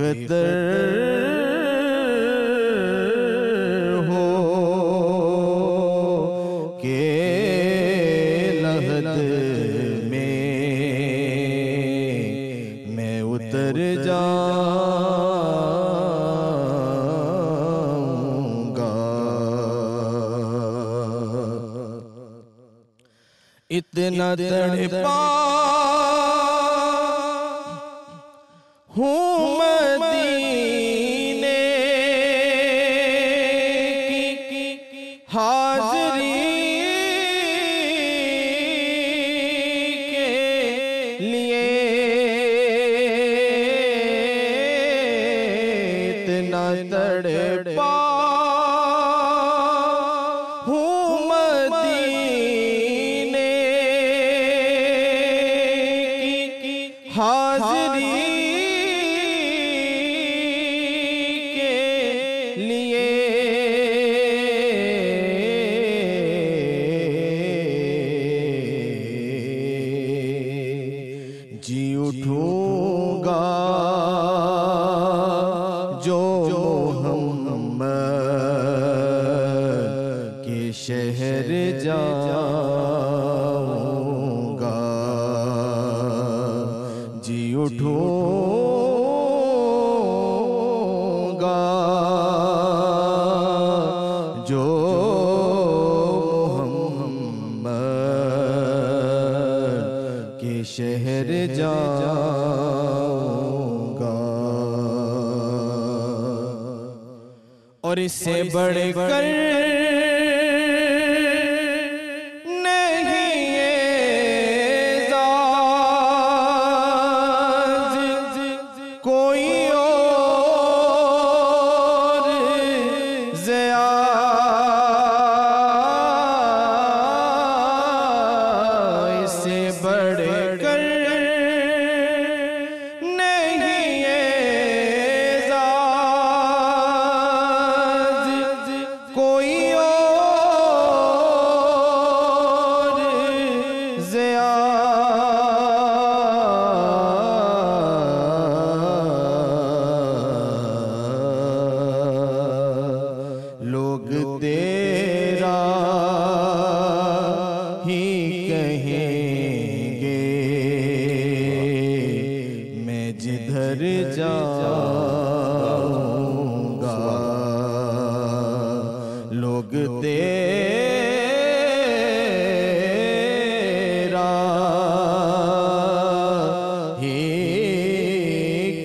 خطر ہو کہ لحد میں اتر جاؤں گا، اتنا تڑپا ہوں مدینے کی حاضری کے لیے، اتنا تڑپا ہوں مدینے کی حاضری کے لیے، جی اٹھوں گا جو محمد کے شہر جاؤں گا، جی اٹھوں گا جو محمد کے شہر جاؤں گا، اور اس سے بڑھ کر نہیں اعزاز کوئی اور ضیاء، اس سے بڑھ کر نہیں اعزاز کوئی اور ضیاء، لوگ تیرا ہی کہیں گے، میں جدھر جاؤں گا، لوگ تیرا ہی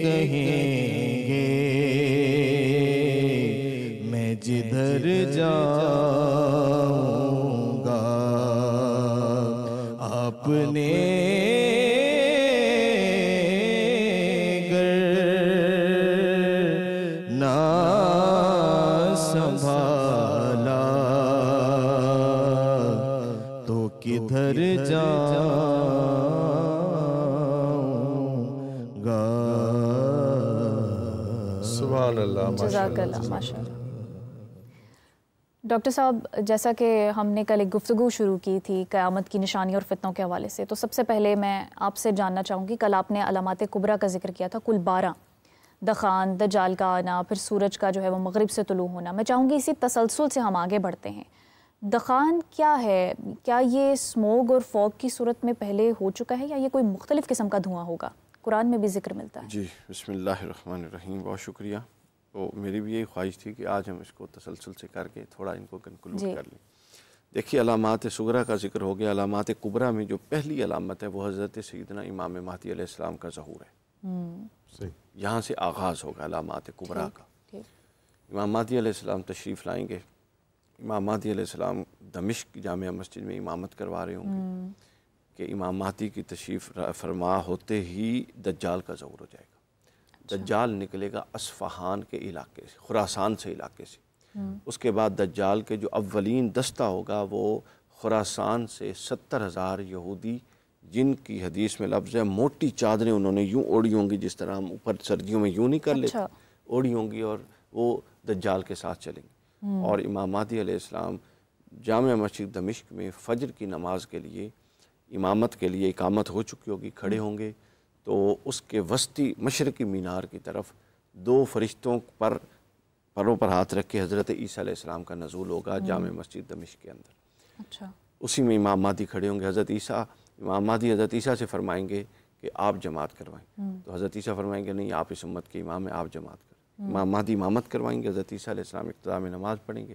کہیں گے، میں جدھر جاؤں گا، آپ نے گر نہ سنبھالا تو کدھر جاؤں گا۔ سبحان اللہ، جزاک اللہ، ماشاء اللہ۔ ڈاکٹر صاحب، جیسا کہ ہم نے کل ایک گفتگو شروع کی تھی قیامت کی نشانی اور فتنوں کے حوالے سے، تو سب سے پہلے میں آپ سے جاننا چاہوں گی، کل آپ نے علامات کبریٰ کا ذکر کیا تھا، کل 12، دخان، دجال کا آنا، پھر سورج کا جو ہے وہ مغرب سے طلوع ہونا۔ میں چاہوں گی اسی تسلسل سے ہم آگے بڑھتے ہیں۔ دخان کیا ہے؟ کیا یہ اسموگ اور فوگ کی صورت میں پہلے ہو چکا ہے یا یہ کوئی مختلف قسم کا دھواں ہوگا؟ قرآن میں بھی ذکر ملتا ہے۔ جی، بسم اللہ الرحمن الرحیم، بہت شکریہ۔ تو میری بھی یہی خواہش تھی کہ آج ہم اس کو تسلسل سے کر کے تھوڑا ان کو کنکلوڈ کر لیں۔ دیکھیے، علامات صغریٰ کا ذکر ہو گیا، علامات کبریٰ میں جو پہلی علامت ہے وہ حضرت سیدنا امام مہدی علیہ السلام کا ظہور ہے۔ یہاں سے آغاز ہوگا علامات کبریٰ کا۔ امام مہدی علیہ السلام تشریف لائیں گے، امام مہدی علیہ السلام دمشق کی جامع مسجد میں امامت کروا رہے ہوں گے کہ امام مہدی کی تشریف فرما ہوتے ہی دجال کا ظہور ہو جائے گا۔ دجال نکلے گا اصفہان کے علاقے سے، خراسان سے علاقے سے۔ اس کے بعد دجال کے جو اولین دستہ ہوگا وہ خراسان سے 70,000 یہودی، جن کی حدیث میں لفظ ہے موٹی چادریں انہوں نے یوں اوڑھی ہوں گی، جس طرح ہم اوپر سردیوں میں یوں نہیں کر لیتے، اوڑھی ہوں گی، اور وہ دجال کے ساتھ چلیں گے۔ اور امام مہدی علیہ السلام جامع مسجد دمشق میں فجر کی نماز کے لیے امامت کے لیے اقامت ہو چکی ہوگی، کھڑے ہوں گے، تو اس کے وسطی مشرقی مینار کی طرف 2 فرشتوں پر پروں پر ہاتھ رکھ کے حضرت عیسیٰ علیہ السلام کا نزول ہوگا جامع مسجد دمشق کے اندر۔ اچھا، اسی میں امام مہدی کھڑے ہوں گے۔ امام مہدی حضرت عیسیٰ سے فرمائیں گے کہ آپ جماعت کروائیں، تو حضرت عیسیٰ فرمائیں گے نہیں، آپ اس امت کے امام ہیں، آپ جماعت کریں۔ امام مہدی امامت کروائیں گے، حضرت عیسیٰ علیہ السلام ابتدا میں نماز پڑھیں گے،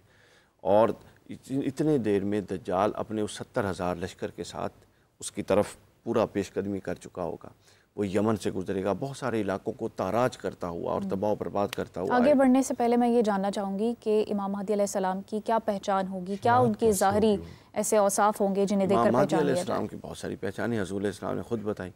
اور اتنے دیر میں دجال اپنے اس 70,000 لشکر کے ساتھ اس کی طرف پورا پیش قدمی کر چکا ہوگا۔ وہ یمن سے گزرے گا، بہت سارے علاقوں کو تاراج کرتا ہوا اور تباہ و برباد کرتا ہوا۔ آگے بڑھنے سے پہلے میں یہ جاننا چاہوں گی کہ امام مہدی علیہ السلام کی کیا پہچان ہوگی، کیا ان کے ظاہری ایسے اوصاف ہوں گے جنہیں دیکھ کر امام مہدی پہچان علیہ لیا السلام جائے؟ کی بہت ساری پہچانیں حضور علیہ السلام نے خود بتائی۔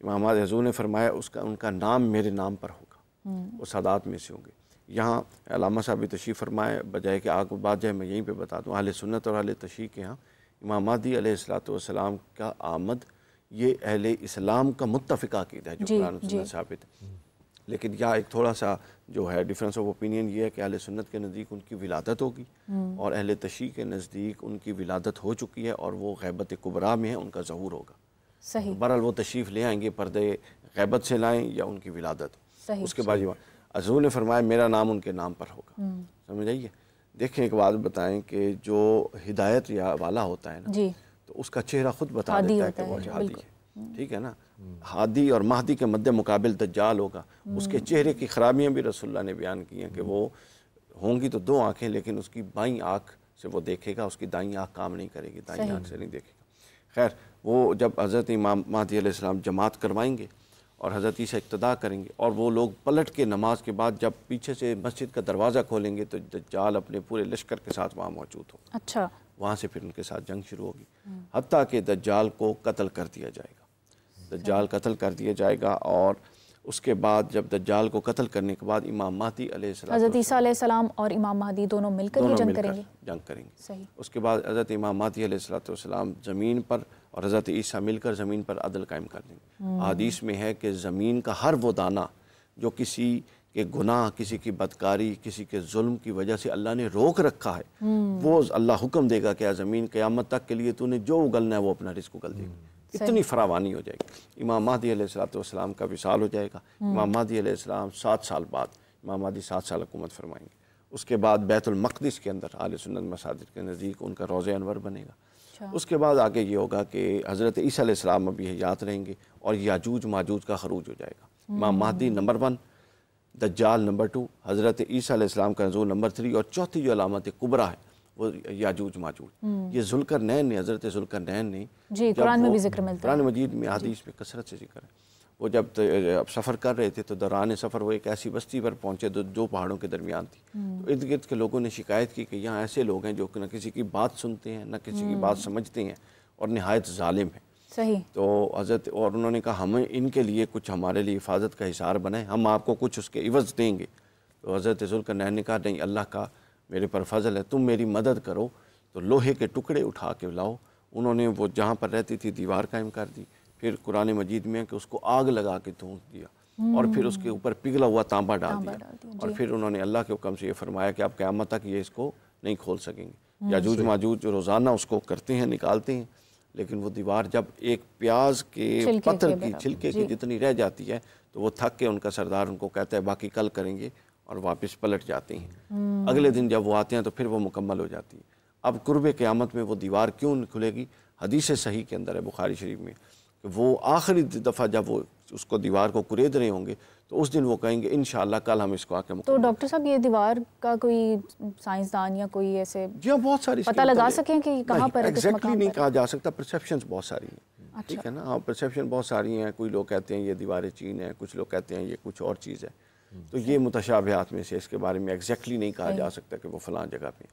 امام مہدی حضور نے فرمایا ان کا نام میرے نام پر ہوگا، وہ سادات میں سے ہوں گے۔ یہاں علامہ صاحب تشریف فرمائے، بجائے کہ آگے بات جائے میں یہیں پہ بتا دوں، اہل سنت اور اہل تشیع کے ہاں امام مہدی علیہ السلام کا آمد یہ اہل اسلام کا متفقہ عقیدہ ہے جو قرآن و سنت ثابت ہے۔ لیکن یہاں ایک تھوڑا سا جو ہے ڈیفرنس آف اوپینین یہ ہے کہ اہل سنت کے نزدیک ان کی ولادت ہوگی، اور اہل تشیع کے نزدیک ان کی ولادت ہو چکی ہے اور وہ غیبت کبریٰ میں ہے، ان کا ظہور ہوگا۔ صحیح، بہرحال وہ تشریف لے آئیں گے، پردے غیبت سے لائیں یا ان کی ولادت۔ صحیح، اس کے بعد حضور نے فرمایا میرا نام ان کے نام پر ہوگا۔ سمجھ آئیے؟ دیکھیں ایک بات بتائیں کہ جو ہدایت یا والا ہوتا ہے نا، جی، تو اس کا چہرہ خود بتا دیتا ہے کہ وہ ہادی ہے، ٹھیک ہے نا۔ ہادی اور مہدی کے مد مقابل دجال ہوگا، اس کے چہرے کی خرابیاں بھی رسول اللہ نے بیان کی ہیں کہ وہ ہوں گی تو 2 آنکھیں، لیکن اس کی بائیں آنکھ سے وہ دیکھے گا، اس کی دائیں آنکھ کام نہیں کرے گی، دائیں آنکھ سے نہیں دیکھے گا۔ خیر وہ جب حضرت امام مہدی علیہ السلام جماعت کروائیں گے اور حضرت عیسیٰ اقتدا کریں گے، اور وہ لوگ پلٹ کے نماز کے بعد جب پیچھے سے مسجد کا دروازہ کھولیں گے تو دجال اپنے پورے لشکر کے ساتھ وہاں موجود ہوگا۔ اچھا، وہاں سے پھر ان کے ساتھ جنگ شروع ہوگی، حتیٰ کہ دجال کو قتل کر دیا جائے گا۔ دجال قتل کر دیا جائے گا، اور اس کے بعد جب دجال کو قتل کرنے کے بعد امام مہدی علیہ السلام حضرت عیسیٰ علیہ السلام اور امام مہدی دونوں مل کر یہ جنگ کریں گے؟ جنگ کریں گے۔ صحیح، اس کے بعد حضرت امام مہدی علیہ السلام زمین پر اور حضرت عیسیٰ مل کر زمین پر عدل قائم کر دیں گے۔ حدیث میں ہے کہ زمین کا ہر وہ دانہ جو کسی کے گناہ، کسی کی بدکاری، کسی کے ظلم کی وجہ سے اللہ نے روک رکھا ہے، وہ اللہ حکم دے گا کہ اے زمین قیامت تک کے لیے تو نے جو اگلنا ہے وہ اپنا رزق اگل دے گی۔ اتنی فراوانی ہو جائے گی۔ امام مہدی علیہ السلام کا وصال ہو جائے گا۔ امام مہدی علیہ السلام 7 سال بعد، امام مہدی 7 سال حکومت فرمائیں گے۔ اس کے بعد بیت المقدس کے اندر اہل سنت مساجد کے نزدیک ان کا روضہ انور بنے گا۔ اس کے بعد آگے یہ ہوگا کہ حضرت عیسیٰ علیہ السلام ابھی حیات رہیں گے اور یاجوج ماجوج کا خروج ہو جائے گا۔ امام مہدی نمبر 1، دجال نمبر 2، حضرت عیسیٰ علیہ السلام کا نزول نمبر 3، اور چوتھی جو علامت کبریٰ ہے وہ یاجوج ماجوج۔ یہ ذوالقرنین نے، حضرت ذوالقرنین نے، جی قرآن میں بھی ذکر ملتا ہے، قرآن مجید میں حدیث میں کثرت سے ذکر ہے۔ وہ جب سفر کر رہے تھے تو دوران سفر وہ ایک ایسی بستی پر پہنچے جو 2 پہاڑوں کے درمیان تھی، تو ارد گرد کے لوگوں نے شکایت کی کہ یہاں ایسے لوگ ہیں جو نہ کسی کی بات سنتے ہیں، نہ کسی کی بات سمجھتے ہیں، اور نہایت ظالم ہیں۔ صحیح، تو حضرت اور انہوں نے کہا ہمیں ان کے لیے کچھ ہمارے لیے حفاظت کا حصار بنائیں، ہم آپ کو کچھ اس کے عوض دیں گے۔ تو حضرت ذوالقرنین نے کہا نہیں، اللہ کا میرے پر فضل ہے، تم میری مدد کرو تو لوہے کے ٹکڑے اٹھا کے لاؤ۔ انہوں نے وہ جہاں پر رہتی تھی دیوار قائم کر دی، پھر قرآن مجید میں ہے کہ اس کو آگ لگا کے دھونک دیا، اور پھر اس کے اوپر پگھلا ہوا تانبا ڈال دیا، اور پھر انہوں نے اللہ کے حکم سے یہ فرمایا کہ اب قیامت تک یہ اس کو نہیں کھول سکیں گے۔ یاجوج ماجوج جو روزانہ اس کو کرتے ہیں، نکالتے ہیں، لیکن وہ دیوار جب ایک پیاز کے پتر کی چھلکے کی جتنی رہ جاتی ہے تو وہ تھک کے ان کا سردار ان کو کہتا ہے باقی کل کریں گے، اور واپس پلٹ جاتے ہیں۔ اگلے دن جب وہ آتے ہیں تو پھر وہ مکمل ہو جاتی ہے۔ اب قرب قیامت میں وہ دیوار کیوں کھلے گی؟ حدیث صحیح کے اندر ہے بخاری شریف میں کہ وہ آخری دفعہ جب وہ اس کو دیوار کو کرید رہے ہوں گے تو اس دن وہ کہیں گے انشاءاللہ کل ہم اس کو آ کے تو ڈاکٹر صاحب یہ دیوار کا کوئی سائنسدان یا کوئی ایسے جی بہت ساری پتہ لگا سکیں کہ کہاں پر ہے، کس ایگزیکٹلی مقام نہیں پر؟ کہا جا سکتا، پرسیپشنز بہت ساری ہیں، ٹھیک ہے نا، ہاں پرسیپشن بہت ساری ہیں۔ کوئی لوگ کہتے ہیں یہ دیوار چین ہے، کچھ لوگ کہتے ہیں یہ کچھ اور چیز ہے، تو یہ متشابہات میں سے اس کے بارے میں ایگزیکٹلی نہیں کہا جا سکتا کہ وہ فلاں جگہ پہ۔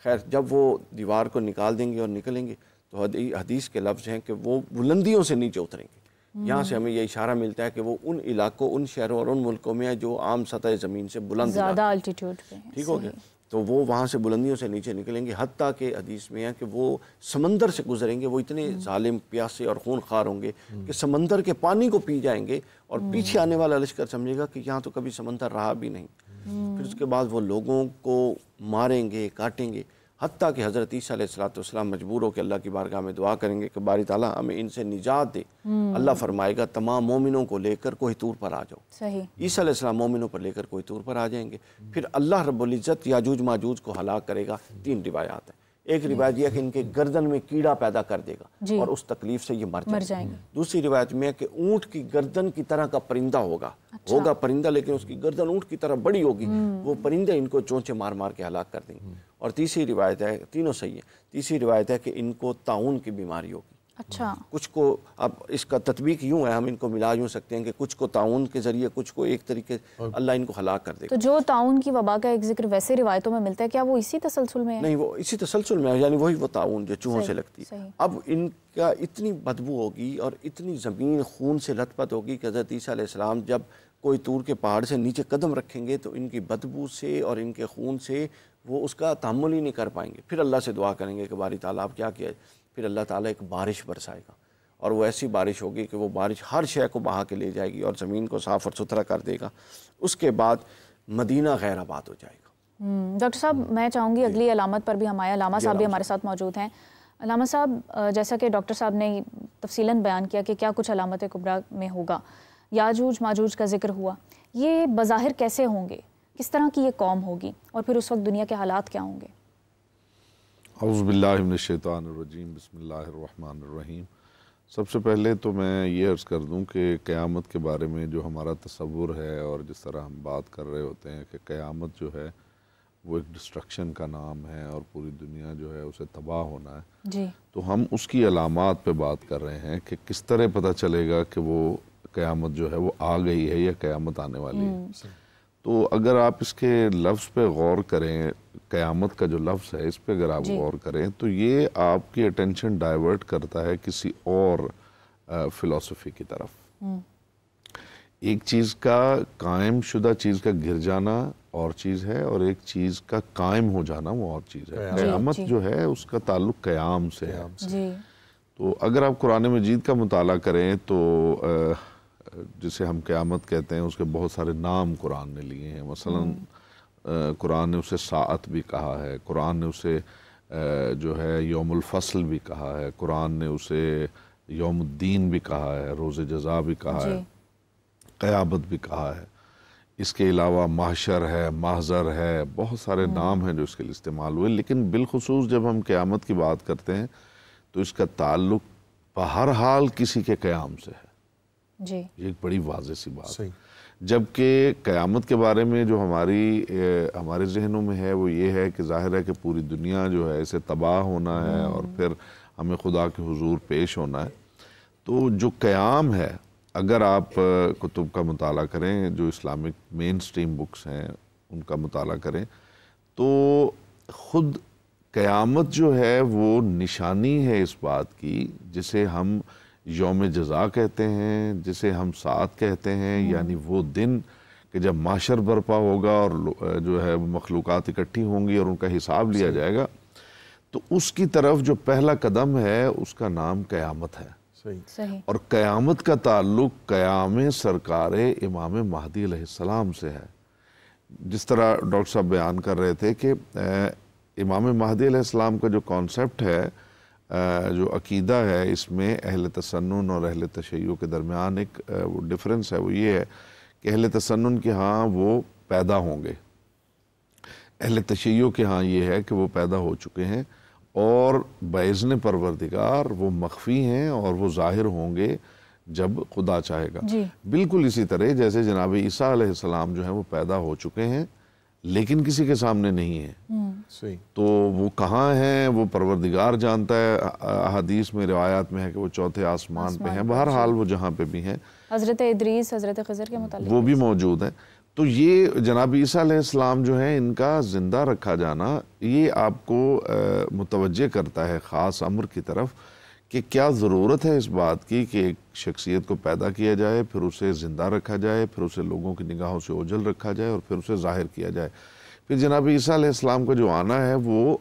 خیر جب وہ دیوار کو نکال دیں گے اور نکلیں گے تو حدیث کے لفظ ہیں کہ وہ بلندیوں سے نیچے اتریں گے۔ یہاں سے ہمیں یہ اشارہ ملتا ہے کہ وہ ان علاقوں، ان شہروں اور ان ملکوں میں ہے جو عام سطح زمین سے بلند زیادہ الٹیٹیوڈ پہ ہیں، ٹھیک ہو گیا، تو وہ وہاں سے بلندیوں سے نیچے نکلیں گے، حتیٰ کہ حدیث میں ہے کہ وہ سمندر سے گزریں گے، وہ اتنے ظالم، پیاسے اور خون خوار ہوں گے کہ سمندر کے پانی کو پی جائیں گے، اور پیچھے آنے والا لشکر سمجھے گا کہ یہاں تو کبھی سمندر رہا بھی نہیں۔ پھر اس کے بعد وہ لوگوں کو ماریں گے، کاٹیں گے، حتیٰ کہ حضرت عیسیٰ علیہ السلام مجبور ہو کہ اللہ کی بارگاہ میں دعا کریں گے کہ باری تعالیٰ ہمیں ان سے نجات دے. اللہ فرمائے گا تمام مومنوں کو لے کر کوہ طور پر آ جاؤ. صحیح. عیسیٰ علیہ السلام مومنوں پر لے کر کوہ طور پر آ جائیں گے. پھر اللہ رب العزت یاجوج ماجوج کو ہلاک کرے گا. 3 روایات ہیں. ایک روایت یہ ہے کہ ان کے گردن میں کیڑا پیدا کر دے گا اور اس تکلیف سے یہ مر جائیں گے. دوسری روایت میں ہے کہ اونٹ کی گردن کی طرح کا پرندہ ہوگا پرندہ لیکن اس کی گردن اونٹ کی طرح بڑی ہوگی. وہ پرندے ان کو چونچے مار مار کے ہلاک کر دیں گے. اور تیسری روایت ہے, تینوں صحیح ہے, تیسری روایت ہے کہ ان کو طاعون کی بیماری ہوگی. اچھا. کچھ کو, اب اس کا تطبیق یوں ہے, ہم ان کو ملا یوں سکتے ہیں کہ کچھ کو طاعون کے ذریعے, کچھ کو ایک طریقے اللہ ان کو ہلاک کر دے گا. تو جو طاعون کی وبا کا ایک ذکر ویسے روایتوں میں ملتا ہے, کیا وہ اسی تسلسل میں ہے؟ نہیں, وہ اسی تسلسل میں ہے, یعنی وہی وہ طاعون جو چوہوں سے لگتی ہے. اب ان کا اتنی بدبو ہوگی اور اتنی زمین خون سے لت پت ہوگی کہ حضرت عیسیٰ علیہ السلام جب کوئی طور کے پہاڑ سے نیچے قدم رکھیں گے تو ان کی بدبو سے اور ان کے خون سے وہ اس کا تحمل ہی نہیں کر پائیں گے. پھر اللہ سے دعا کریں گے کہ باری تعالیٰ آپ کیا کیا ہے. پھر اللہ تعالیٰ ایک بارش برسائے گا اور وہ ایسی بارش ہوگی کہ وہ بارش ہر شے کو بہا کے لے جائے گی اور زمین کو صاف اور ستھرا کر دے گا. اس کے بعد مدینہ غیر آباد ہو جائے گا. ڈاکٹر صاحب میں چاہوں گی اگلی علامت پر بھی ہم آئے. علامہ صاحب بھی ہمارے ساتھ موجود ہیں. علامہ صاحب, جیسا کہ ڈاکٹر صاحب نے تفصیلاً بیان کیا کہ کیا کچھ علامت کبریٰ میں ہوگا, یاجوج ماجوج کا ذکر ہوا, یہ بظاہر کیسے ہوں گے, کس طرح کی یہ قوم ہوگی, اور پھر اس وقت دنیا کے حالات کیا ہوں گے؟ اعوذ باللہ من الشیطان الرجیم, بسم اللہ الرحمن الرحیم. سب سے پہلے تو میں یہ عرض کر دوں کہ قیامت کے بارے میں جو ہمارا تصور ہے اور جس طرح ہم بات کر رہے ہوتے ہیں کہ قیامت جو ہے وہ ایک ڈسٹرکشن کا نام ہے اور پوری دنیا جو ہے اسے تباہ ہونا ہے جی. تو ہم اس کی علامات پہ بات کر رہے ہیں کہ کس طرح پتہ چلے گا کہ وہ قیامت جو ہے وہ آ گئی ہے یا قیامت آنے والی ہے. تو اگر آپ اس کے لفظ پہ غور کریں, قیامت کا جو لفظ ہے اس پہ اگر آپ غور کریں تو یہ آپ کی اٹینشن ڈائیورٹ کرتا ہے کسی اور فلسفی کی طرف. ایک چیز کا قائم شدہ چیز کا گر جانا اور چیز ہے اور ایک چیز کا قائم ہو جانا وہ اور چیز ہے. قیامت جو ہے اس کا تعلق قیام سے ہے. تو اگر آپ قرآن مجید کا مطالعہ کریں تو جسے ہم قیامت کہتے ہیں اس کے بہت سارے نام قرآن نے لیے ہیں. مثلا قرآن نے اسے ساعت بھی کہا ہے, قرآن نے اسے جو ہے یوم الفصل بھی کہا ہے, قرآن نے اسے یوم الدین بھی کہا ہے, روز جزا بھی کہا ہے, قیامت بھی کہا ہے. اس کے علاوہ محشر ہے, محضر ہے, بہت سارے نام ہیں جو اس کے لیے استعمال ہوئے. لیکن بالخصوص جب ہم قیامت کی بات کرتے ہیں تو اس کا تعلق بہرحال کسی کے قیام سے ہے. جی. یہ ایک بڑی واضح سی بات ہے. جبکہ قیامت کے بارے میں جو ہمارے ذہنوں میں ہے وہ یہ ہے کہ ظاہر ہے کہ پوری دنیا جو ہے اسے تباہ ہونا ہے اور پھر ہمیں خدا کے حضور پیش ہونا ہے. تو جو قیام ہے, اگر آپ کتب کا مطالعہ کریں, جو اسلامک مین سٹریم بکس ہیں ان کا مطالعہ کریں, تو خود قیامت جو ہے وہ نشانی ہے اس بات کی جسے ہم یوم جزا کہتے ہیں, جسے ہم ساعت کہتے ہیں, یعنی وہ دن کہ جب محشر برپا ہوگا اور جو ہے مخلوقات اکٹھی ہوں گی اور ان کا حساب لیا جائے گا. تو اس کی طرف جو پہلا قدم ہے اس کا نام قیامت ہے. صحیح. اور قیامت کا تعلق قیام سرکار امام مہدی علیہ السلام سے ہے. جس طرح ڈاکٹر صاحب بیان کر رہے تھے کہ امام مہدی علیہ السلام کا جو کانسیپٹ ہے, جو عقیدہ ہے, اس میں اہل تسنن اور اہل تشیع کے درمیان ایک وہ ڈفرنس ہے. وہ یہ ہے کہ اہل تسنن کے ہاں وہ پیدا ہوں گے, اہل تشیع کے ہاں یہ ہے کہ وہ پیدا ہو چکے ہیں اور باذن پروردگار وہ مخفی ہیں اور وہ ظاہر ہوں گے جب خدا چاہے گا. بالکل اسی طرح جیسے جناب عیسیٰ علیہ السلام جو ہیں وہ پیدا ہو چکے ہیں لیکن کسی کے سامنے نہیں ہیں. تو وہ کہاں ہیں وہ پروردگار جانتا ہے. احادیث میں روایات میں ہے کہ وہ چوتھے آسمان پہ ہیں. بہرحال وہ جہاں پہ بھی ہیں, حضرت ادریس, حضرت خضر کے متعلق وہ بھی موجود ہیں. تو یہ جناب عیسیٰ علیہ السلام جو ہیں ان کا زندہ رکھا جانا یہ آپ کو متوجہ کرتا ہے خاص امر کی طرف کہ کیا ضرورت ہے اس بات کی کہ ایک شخصیت کو پیدا کیا جائے, پھر اسے زندہ رکھا جائے, پھر اسے لوگوں کی نگاہوں سے اوجھل رکھا جائے اور پھر اسے ظاہر کیا جائے. پھر جناب عیسیٰ علیہ السلام کا جو آنا ہے وہ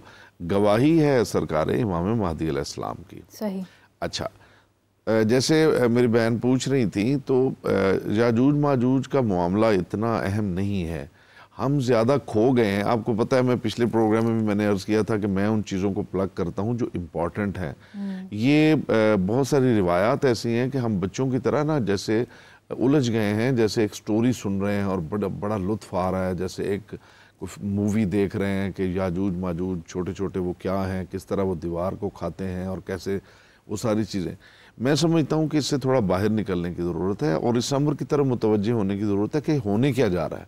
گواہی ہے سرکار امام مہدی علیہ السلام کی. صحیح. اچھا, جیسے میری بہن پوچھ رہی تھی تو یاجوج ماجوج کا معاملہ اتنا اہم نہیں ہے. ہم زیادہ کھو گئے ہیں. آپ کو پتہ ہے میں پچھلے پروگرام میں بھی میں نے عرض کیا تھا کہ میں ان چیزوں کو پلگ کرتا ہوں جو امپورٹنٹ ہیں. یہ بہت ساری روایات ایسی ہیں کہ ہم بچوں کی طرح نا جیسے الجھ گئے ہیں, جیسے ایک سٹوری سن رہے ہیں اور بڑا لطف آ رہا ہے, جیسے ایک مووی دیکھ رہے ہیں کہ یاجوج ماجوج چھوٹے چھوٹے وہ کیا ہیں, کس طرح وہ دیوار کو کھاتے ہیں اور کیسے وہ ساری چیزیں. میں سمجھتا ہوں کہ اس سے تھوڑا باہر نکلنے کی ضرورت ہے اور اس امر کی طرف متوجہ ہونے کی ضرورت ہے کہ ہونے کیا جا رہا ہے.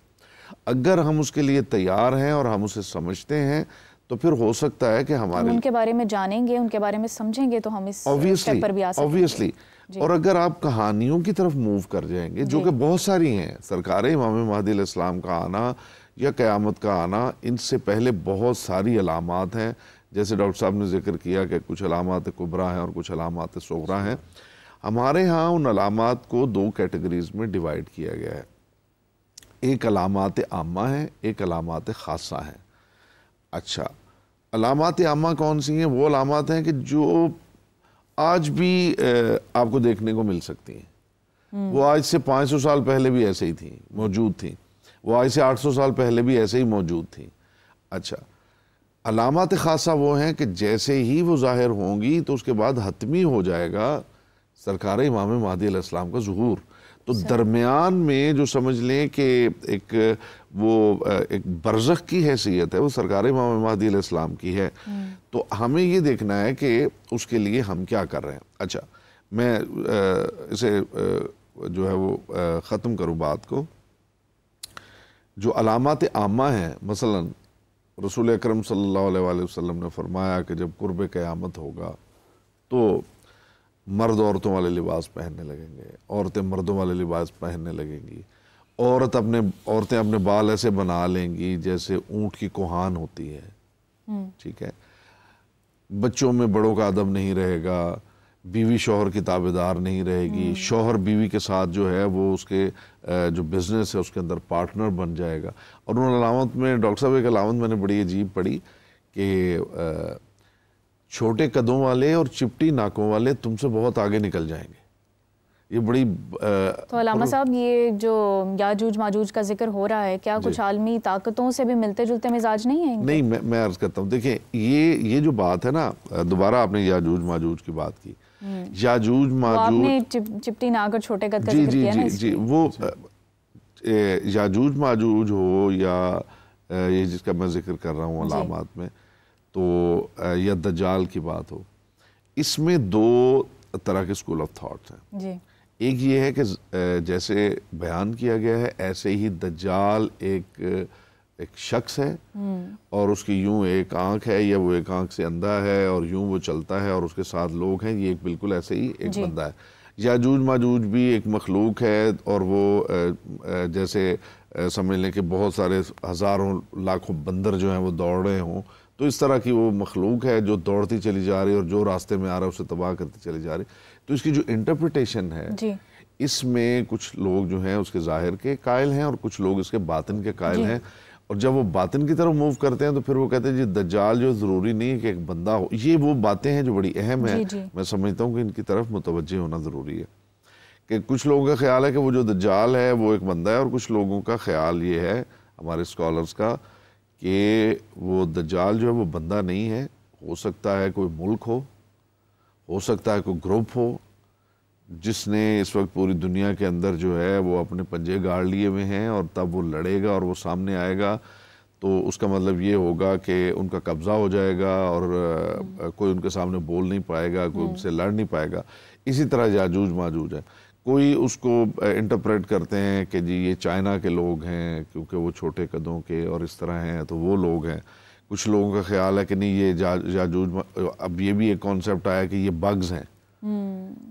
اگر ہم اس کے لیے تیار ہیں اور ہم اسے سمجھتے ہیں تو پھر ہو سکتا ہے کہ ہمارے ان کے بارے میں جانیں گے, ان کے بارے میں سمجھیں گے تو ہم اس اسٹیپ پر بھی آ سکیں گے. Obviously. اور اگر آپ کہانیوں کی طرف موو کر جائیں گے جو کہ بہت ساری ہیں, سرکار امام مہدی علیہ السلام کا آنا یا قیامت کا آنا, ان سے پہلے بہت ساری علامات ہیں. جیسے ڈاکٹر صاحب نے ذکر کیا کہ کچھ علامات کبریٰ ہیں اور کچھ علامات صغریٰ ہیں. ہمارے ہاں ان علامات کو 2 کیٹیگریز میں ڈیوائیڈ کیا گیا ہے. ایک علامات عامہ ہیں, ایک علامات خاصہ ہیں. اچھا, علامات عامہ کون سی ہیں؟ وہ علامات ہیں کہ جو آج بھی آپ کو دیکھنے کو مل سکتی ہیں. وہ آج سے 500 سال پہلے بھی ایسے ہی تھیں, موجود تھیں. وہ آج سے 800 سال پہلے بھی ایسے ہی موجود تھیں. اچھا, علامات خاصہ وہ ہیں کہ جیسے ہی وہ ظاہر ہوں گی تو اس کے بعد حتمی ہو جائے گا سرکار امام مہدی علیہ السلام کا ظہور. تو درمیان میں جو سمجھ لیں کہ ایک برزخ کی حیثیت ہے, وہ سرکار امام مہدی علیہ السلام کی ہے. تو ہمیں یہ دیکھنا ہے کہ اس کے لیے ہم کیا کر رہے ہیں. اچھا, میں اسے جو ہے وہ ختم کروں بات کو. جو علامات عامہ ہیں, مثلا رسول اکرم صلی اللہ علیہ وآلہ وسلم نے فرمایا کہ جب قرب قیامت ہوگا تو مرد عورتوں والے لباس پہننے لگیں گے, عورتیں مردوں والے لباس پہننے لگیں گی, عورتیں اپنے بال ایسے بنا لیں گی جیسے اونٹ کی کوہان ہوتی ہے. ٹھیک ہے, بچوں میں بڑوں کا ادب نہیں رہے گا, بیوی شوہر کی تابعدار نہیں رہے گی, شوہر بیوی کے ساتھ جو ہے وہ اس کے جو بزنس ہے اس کے اندر پارٹنر بن جائے گا. اور ان علامت میں ڈاکٹر صاحب ایک علامت میں نے بڑی عجیب پڑھی کہ چھوٹے قدوں والے اور چپٹی ناکوں والے تم سے بہت آگے نکل جائیں گے. یہ بڑی تو علامہ صاحب یہ جو یاجوج ماجوج کا ذکر ہو رہا ہے, کیا کچھ عالمی طاقتوں سے بھی ملتے جلتے مزاج نہیں ہیں؟ نہیں, میں عرض کرتا ہوں, دیکھیں یہ جو بات ہے نا, دوبارہ آپ نے یاجوج ماجوج کی بات کی. یاجوج ماجوج, آپ نے چپٹی ناک اور چھوٹے قد کا ذکر کیا نا. جی, وہ یاجوج ماجوج ہو یا یہ جس کا میں ذکر کر رہا ہوں علامات میں, تو یا دجال کی بات ہو, اس میں 2 طرح کے اسکول آف تھاٹس ہیں. جی, ایک یہ ہے کہ جیسے بیان کیا گیا ہے ایسے ہی دجال ایک شخص ہے اور اس کی یوں ایک آنکھ ہے یا وہ ایک آنکھ سے اندھا ہے اور یوں وہ چلتا ہے اور اس کے ساتھ لوگ ہیں, یہ ایک بالکل ایسے ہی ایک بندہ ہے. یاجوج ماجوج بھی ایک مخلوق ہے اور وہ جیسے سمجھ لیں کہ بہت سارے ہزاروں لاکھوں بندر جو ہیں وہ دوڑ رہے ہوں, تو اس طرح کی وہ مخلوق ہے جو دوڑتی چلی جا رہی اور جو راستے میں آ رہا ہے اسے تباہ کرتی چلی جا رہی. تو اس کی جو انٹرپریٹیشن ہے اس میں کچھ لوگ جو ہیں اس کے ظاہر کے قائل ہیں اور کچھ لوگ اس کے باطن کے قائل ہیں. اور جب وہ باطن کی طرف موو کرتے ہیں تو پھر وہ کہتے ہیں جی دجال جو ضروری نہیں ہے کہ ایک بندہ ہو. یہ وہ باتیں ہیں جو بڑی اہم ہیں. میں سمجھتا ہوں کہ ان کی طرف متوجہ ہونا ضروری ہے. کہ کچھ لوگوں کا خیال ہے کہ وہ جو دجال ہے وہ ایک بندہ ہے, اور کچھ لوگوں کا خیال یہ ہے ہمارے اسکالرز کا کہ وہ دجال جو ہے وہ بندہ نہیں ہے. ہو سکتا ہے کوئی ملک ہو سکتا ہے کوئی گروپ ہو جس نے اس وقت پوری دنیا کے اندر جو ہے وہ اپنے پنجے گاڑ لیے ہوئے ہیں, اور تب وہ لڑے گا اور وہ سامنے آئے گا تو اس کا مطلب یہ ہوگا کہ ان کا قبضہ ہو جائے گا اور کوئی ان کے سامنے بول نہیں پائے گا, کوئی ان سے لڑ نہیں پائے گا. اسی طرح یاجوج ماجوج ہے. کوئی اس کو انٹرپریٹ کرتے ہیں کہ جی یہ چائنا کے لوگ ہیں کیونکہ وہ چھوٹے قدوں کے اور اس طرح ہیں تو وہ لوگ ہیں. کچھ لوگوں کا خیال ہے کہ نہیں یہ یاجوج, اب یہ بھی ایک کانسیپٹ آیا کہ یہ بگز ہیں,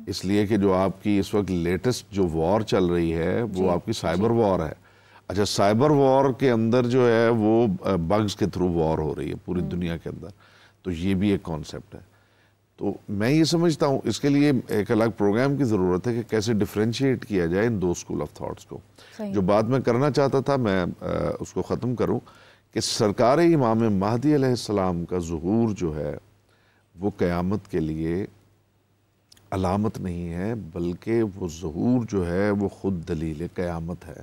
اس لیے کہ جو آپ کی اس وقت لیٹسٹ جو وار چل رہی ہے وہ آپ کی سائبر وار ہے. اچھا, سائبر وار کے اندر جو ہے وہ بگز کے تھرو وار ہو رہی ہے پوری دنیا کے اندر, تو یہ بھی ایک کانسیپٹ ہے. تو میں یہ سمجھتا ہوں اس کے لیے ایک الگ پروگرام کی ضرورت ہے کہ کیسے ڈیفرینشیٹ کیا جائے ان 2 اسکول آف تھاٹس کو. جو بات میں کرنا چاہتا تھا میں اس کو ختم کروں کہ سرکار امام مہدی علیہ السلام کا ظہور جو ہے وہ قیامت کے لیے علامت نہیں ہے, بلکہ وہ ظہور جو ہے وہ خود دلیل قیامت ہے.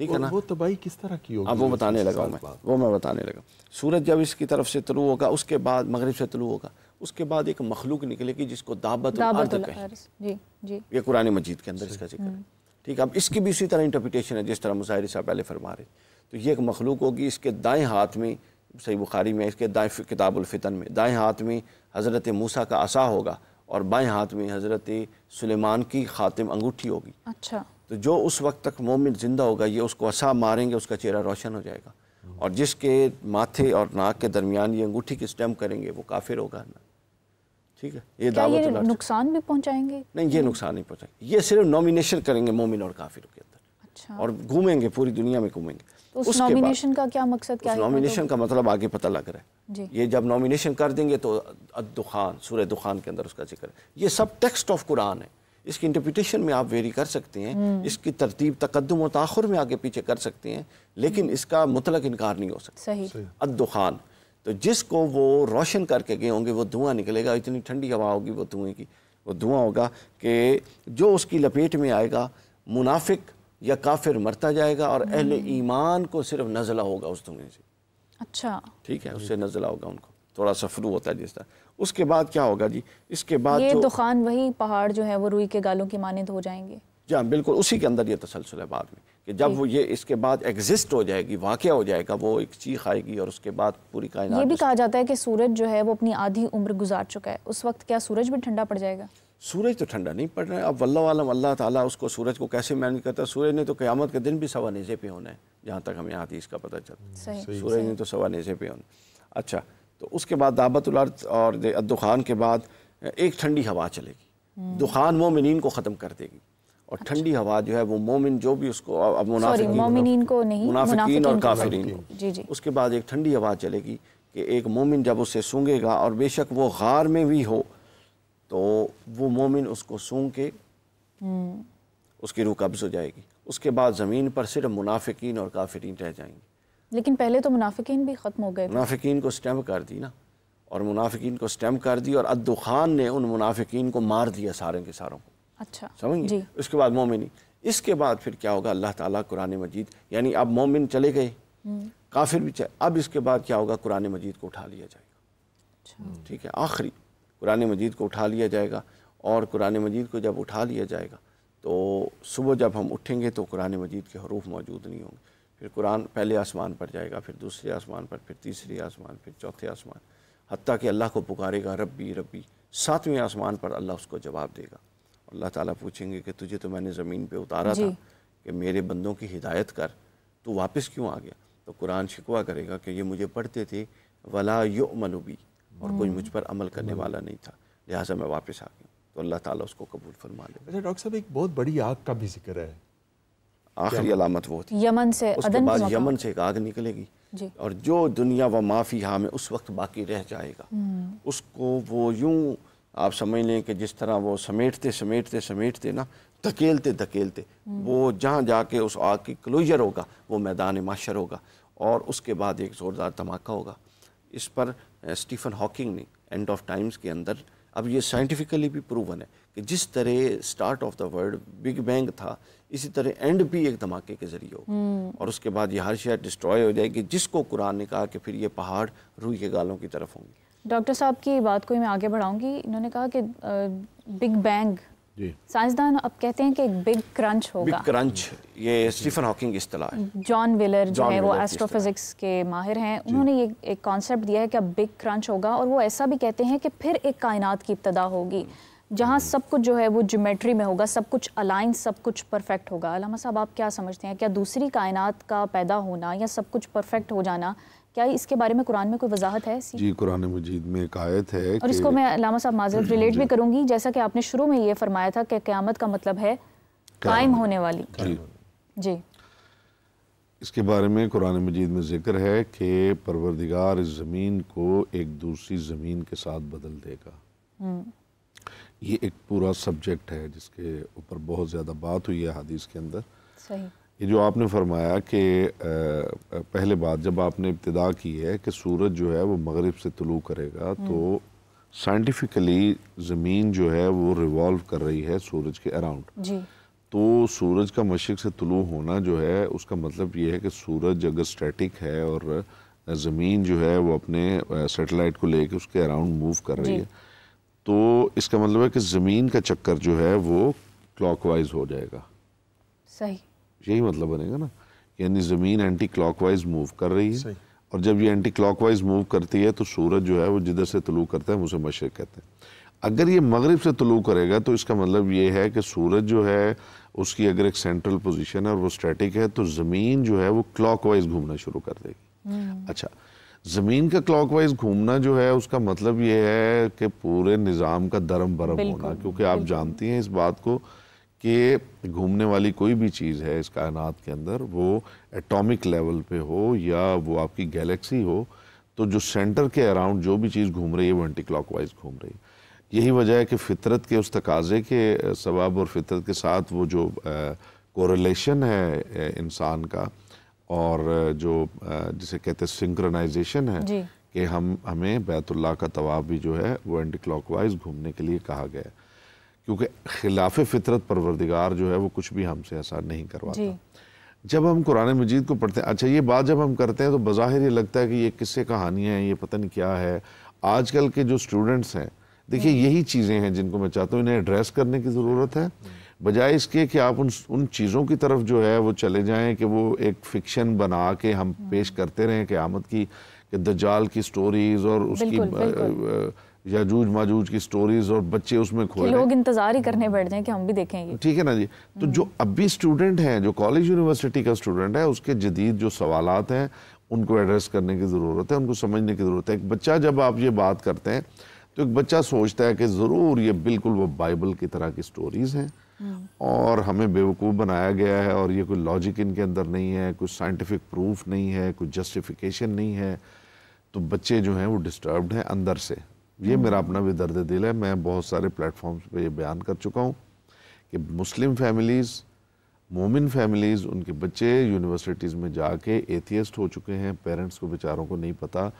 ٹھیک ہے نا. وہ تباہی کس طرح کی ہوگی؟ اب وہ بتانے لگا میں بتانے لگا. سورج جب اس کی طرف سے طلوع ہوگا، اس کے بعد مغرب سے طلوع ہوگا، اس کے بعد ایک مخلوق نکلے گی جس کو دابت الارض کہیں. جی جی، یہ قرآن مجید کے اندر اس کا ذکر ہے. ٹھیک ہے، اب اس کی بھی اسی طرح انٹرپریٹیشن ہے جس طرح مظاہری صاحب پہلے فرما رہے. تو یہ ایک مخلوق ہوگی، اس کے دائیں ہاتھ میں، صحیح بخاری میں اس کے دائیں کتاب الفتن میں دائیں ہاتھ میں حضرت موسیٰ کا عصا ہوگا اور بائیں ہاتھ میں حضرت سلیمان کی خاتم انگوٹھی ہوگی. اچھا. تو جو اس وقت تک مومن زندہ ہوگا یہ اس کو عصا ماریں گے، اس کا چہرہ روشن ہو جائے گا، اور جس کے ماتھے اور ناک کے درمیان یہ انگوٹھی کی اسٹیمپ کریں گے وہ کافر ہوگا. ٹھیک ہے، یہ دعوت یہ نقصان بھی پہنچائیں گے؟ نہیں، یہ نقصان نہیں پہنچائیں گے، یہ صرف نومینیشن کریں گے مومن اور کافر کے اندر. اچھا. اور گھومیں گے پوری دنیا میں گھومیں گے. تو اس نومینیشن کا کیا مقصد کیا ہے؟ نومینیشن کا مطلب آگے پتہ لگ رہا ہے جی. یہ جب نومینیشن کر دیں گے تو الدخان، سورہ دخان کے اندر اس کا ذکر ہے. یہ سب ٹیکسٹ آف قرآن ہے، اس کی انٹرپریٹیشن میں آپ ویری کر سکتے ہیں، اس کی ترتیب تقدم و تاخر میں آگے پیچھے کر سکتے ہیں، لیکن اس کا مطلق انکار نہیں ہو سکتا. صحیح. الدخان، تو جس کو وہ روشن کر کے گئے ہوں گے وہ دھواں نکلے گا، اتنی ٹھنڈی ہوا ہوگی وہ دھوئیں کی، وہ دھواں ہوگا کہ جو اس کی لپیٹ میں آئے گا منافق یا کافر مرتا جائے گا، اور اہل ایمان کو صرف نزلہ ہوگا اس دھوئیں سے. اچھا. ٹھیک ہے، اس سے نزلہ ہوگا ان کو، تھوڑا سا فلو ہوتا ہے جس طرح. اس کے بعد کیا ہوگا جی؟ اس کے بعد یہ دخان وہی پہاڑ جو ہے وہ روئی کے گالوں کی مانند ہو جائیں گے؟ جی ہاں بالکل، اسی کے اندر یہ تسلسل ہے بعد میں کہ جب وہ یہ اس کے بعد ایگزسٹ ہو جائے گی، واقعہ ہو جائے گا، وہ ایک چیخ آئے گی اور اس کے بعد پوری کائنات. یہ بھی کہا جاتا ہے کہ سورج جو ہے وہ اپنی آدھی عمر گزار چکا ہے، اس وقت کیا سورج بھی ٹھنڈا پڑ جائے گا؟ سورج تو ٹھنڈا نہیں پڑ رہا ہے. اب واللہ عالم اللہ تعالیٰ اس کو سورج کو کیسے مینج کرتا ہے. سورج نے تو قیامت کے دن بھی سوا نیزے پہ ہونا ہے، جہاں تک ہمیں حدیث کا پتہ چلتا ہے. سورج نے تو سوا نیزے پہ ہونا. اچھا، تو اس کے بعد دابت الارض اور دخان کے بعد ایک ٹھنڈی ہوا چلے گی. دخان مومنین کو ختم کر دے گی، اور ٹھنڈی ہوا جو ہے وہ مومن جو بھی اس کو، اب مومنین کو نہیں، منافقین اور کافرین کو. جی جی. اس کے بعد ایک ٹھنڈی ہوا چلے گی کہ ایک مومن جب اسے سونگے گا، اور بے شک وہ غار میں بھی ہو تو وہ مومن اس کو سونگ کے اس کی روح قبض ہو جائے گی. اس کے بعد زمین پر صرف منافقین اور کافرین رہ جائیں گے. لیکن پہلے تو منافقین بھی ختم ہو گئے. منافقین کو سٹیمپ کر دی نا، اور منافقین کو سٹیمپ کر دی، اور الدخان نے ان منافقین کو مار دیا سارے کے ساروں کو. اچھا سمجھ جی. اس کے بعد مومنی. اس کے بعد پھر کیا ہوگا؟ اللہ تعالیٰ قرآن مجید، یعنی اب مومن چلے گئے، کافر بھی چلے، اب اس کے بعد کیا ہوگا؟ قرآن مجید کو اٹھا لیا جائے گا. ٹھیک ہے، آخری قرآن مجید کو اٹھا لیا جائے گا. اور قرآن مجید کو جب اٹھا لیا جائے گا تو صبح جب ہم اٹھیں گے تو قرآن مجید کے حروف موجود نہیں ہوں گے. پھر قرآن پہلے آسمان پر جائے گا، پھر دوسرے آسمان پر، پھر تیسرے آسمان، پھر چوتھے آسمان، حتیٰ کہ اللہ کو پکارے گا ربی ربی. 7ویں آسمان پر اللہ اس کو جواب دے گا. اللہ تعالیٰ پوچھیں گے کہ تجھے تو میں نے زمین پہ اتارا تھا کہ میرے بندوں کی ہدایت کر، تو واپس کیوں آ گیا؟ تو قرآن شکوہ کرے گا کہ یہ مجھے پڑھتے تھے ولا یؤمن بی، اور کوئی مجھ پر عمل کرنے والا نہیں تھا، لہٰذا میں واپس آ گیا. تو اللہ تعالیٰ اس کو قبول فرما لے. اچھا ڈاکٹر صاحب، ایک بہت بڑی آگ کا بھی ذکر ہے، آخری علامت وہ تھی یمن سے، اس کے بعد یمن سے ایک آگ نکلے گی، اور جو دنیا و ما فیہا میں اس وقت باقی رہ جائے گا اس کو وہ یوں آپ سمجھ لیں کہ جس طرح وہ سمیٹتے نا، دھکیلتے وہ جہاں جا کے اس آگ کی کلوجر ہوگا وہ میدان محشر ہوگا. اور اس کے بعد ایک زوردار دھماکہ ہوگا. اس پر اسٹیفن ہاکنگ نے اینڈ آف ٹائمز کے اندر، اب یہ سائنٹیفکلی بھی پروون ہے کہ جس طرح start of the world big bang تھا، اسی طرح اینڈ بھی ایک دھماکے کے ذریعے ہوگا. اور اس کے بعد یہ ہر شے ڈسٹروائے ہو جائے گی، جس کو قرآن نے کہا کہ پھر یہ پہاڑ روئی کے گالوں کی طرف ہوں گے. ڈاکٹر صاحب کی بات کو میں آگے بڑھاؤں گی. انہوں نے کہا کہ بگ بینگ، سائنسدان اب کہتے ہیں کہ ایک بگ کرنچ ہوگا. بگ کرنچ یہ اسٹیفن ہاکنگ اصطلاح ہے. جان ویلر جو ہے وہ ایسٹرو فزکس کے ماہر ہیں، انہوں نے یہ ایک کانسیپٹ دیا ہے کہ اب بگ کرنچ ہوگا. اور وہ ایسا بھی کہتے ہیں کہ پھر ایک کائنات کی ابتدا ہوگی جہاں سب کچھ جو ہے وہ جیومیٹری میں ہوگا، سب کچھ الائن، سب کچھ پرفیکٹ ہوگا. علامہ صاحب آپ کیا سمجھتے ہیں، کیا دوسری کائنات کا پیدا ہونا یا سب کچھ پرفیکٹ ہو جانا، کیا اس کے بارے میں قرآن میں کوئی وضاحت ہے؟ جی قرآن مجید میں ایک آیت ہے، اور اس کو میں علامہ صاحب معذرت ریلیٹ بھی کروں گی، جیسا کہ آپ نے شروع میں یہ فرمایا تھا کہ قیامت کا مطلب ہے قائم ہونے والی. جی اس کے بارے میں قرآن مجید میں ذکر ہے کہ پروردگار اس زمین کو ایک دوسری زمین کے ساتھ بدل دے گا. یہ ایک پورا سبجیکٹ ہے جس کے اوپر بہت زیادہ بات ہوئی ہے حدیث کے اندر. صحیح. یہ جو آپ نے فرمایا کہ پہلے بات جب آپ نے ابتدا کی ہے کہ سورج جو ہے وہ مغرب سے طلوع کرے گا، تو سائنٹیفکلی زمین جو ہے وہ ریوالو کر رہی ہے سورج کے اراؤنڈ. جی. تو سورج کا مشرق سے طلوع ہونا جو ہے اس کا مطلب یہ ہے کہ سورج اگر اسٹیٹک ہے اور زمین جو ہے وہ اپنے سیٹلائٹ کو لے کے اس کے اراؤنڈ موو کر رہی ہے تو اس کا مطلب ہے کہ زمین کا چکر جو ہے وہ کلاک وائز ہو جائے گا. صحیح, یہی مطلب بنے گا نا, یعنی زمین اینٹی کلاک وائز موو کر رہی ہے, اور جب یہ اینٹی کلاک وائز موو کرتی ہے تو سورج جو ہے وہ جدھر سے طلوع کرتا ہے اسے مشرق کہتے ہیں. اگر یہ مغرب سے طلوع کرے گا تو اس کا مطلب یہ ہے کہ سورج جو ہے اس کی اگر ایک سینٹرل پوزیشن ہے اور وہ اسٹیٹک ہے تو زمین جو ہے وہ کلاک وائز گھومنا شروع کر دے گی. اچھا, زمین کا کلاک وائز گھومنا جو ہے اس کا مطلب یہ ہے کہ پورے نظام کا درم برم ہونا, کیونکہ آپ جانتی ہیں اس بات کو کہ گھومنے والی کوئی بھی چیز ہے اس کائنات کے اندر, وہ ایٹامک لیول پہ ہو یا وہ آپ کی گیلیکسی ہو, تو جو سینٹر کے اراؤنڈ جو بھی چیز گھوم رہی ہے وہ اینٹی کلاک وائز گھوم رہی ہے. یہی وجہ ہے کہ فطرت کے اس تقاضے کے سبب اور فطرت کے ساتھ وہ جو کوریلیشن ہے انسان کا اور جو جسے کہتے ہیں سنکرونائزیشن ہے کہ ہمیں بیت اللہ کا طواف بھی جو ہے وہ اینٹی کلاک وائز گھومنے کے لیے کہا گیا ہے, کیونکہ خلاف فطرت پروردگار جو ہے وہ کچھ بھی ہم سے ایسا نہیں کرواتا. جب ہم قرآن مجید کو پڑھتے ہیں, اچھا یہ بات جب ہم کرتے ہیں تو بظاہر یہ لگتا ہے کہ یہ قصے کہانیاں ہیں, یہ پتہ نہیں کیا ہے. آج کل کے جو اسٹوڈنٹس ہیں دیکھیے یہی چیزیں ہیں جن کو میں چاہتا ہوں انہیں ایڈریس کرنے کی ضرورت ہے, بجائے اس کے کہ آپ ان چیزوں کی طرف جو ہے وہ چلے جائیں کہ وہ ایک فکشن بنا کے ہم پیش کرتے رہیں قیامت کی, کہ دجال کی سٹوریز اور اس کی یاجوج ماجوج کی سٹوریز اور بچے اس میں کھوئے, لوگ انتظار ہی کرنے بیٹھ جائیں کہ ہم بھی دیکھیں گے. ٹھیک ہے نا جی. تو جو اب بھی اسٹوڈنٹ ہیں, جو کالج یونیورسٹی کا اسٹوڈنٹ ہے, اس کے جدید جو سوالات ہیں ان کو ایڈریس کرنے کی ضرورت ہے, ان کو سمجھنے کی ضرورت ہے. ایک بچہ جب آپ یہ بات کرتے ہیں تو ایک بچہ سوچتا ہے کہ ضرور یہ بالکل وہ بائبل کی طرح کی سٹوریز ہیں اور ہمیں بیوقوف بنایا گیا ہے اور یہ کوئی لاجک ان کے اندر نہیں ہے, کوئی سائنٹیفک پروف نہیں ہے, کوئی جسٹیفیکیشن نہیں ہے. تو بچے جو ہیں وہ ڈسٹربڈ ہیں اندر سے. یہ میرا اپنا بھی درد دل ہے, میں بہت سارے پلیٹ فارمز پہ یہ بیان کر چکا ہوں کہ مسلم فیملیز, مومن فیملیز, ان کے بچے یونیورسٹیز میں جا کے ایتھیسٹ ہو چکے ہیں, پیرنٹس کو بیچاروں کو نہیں پتہ,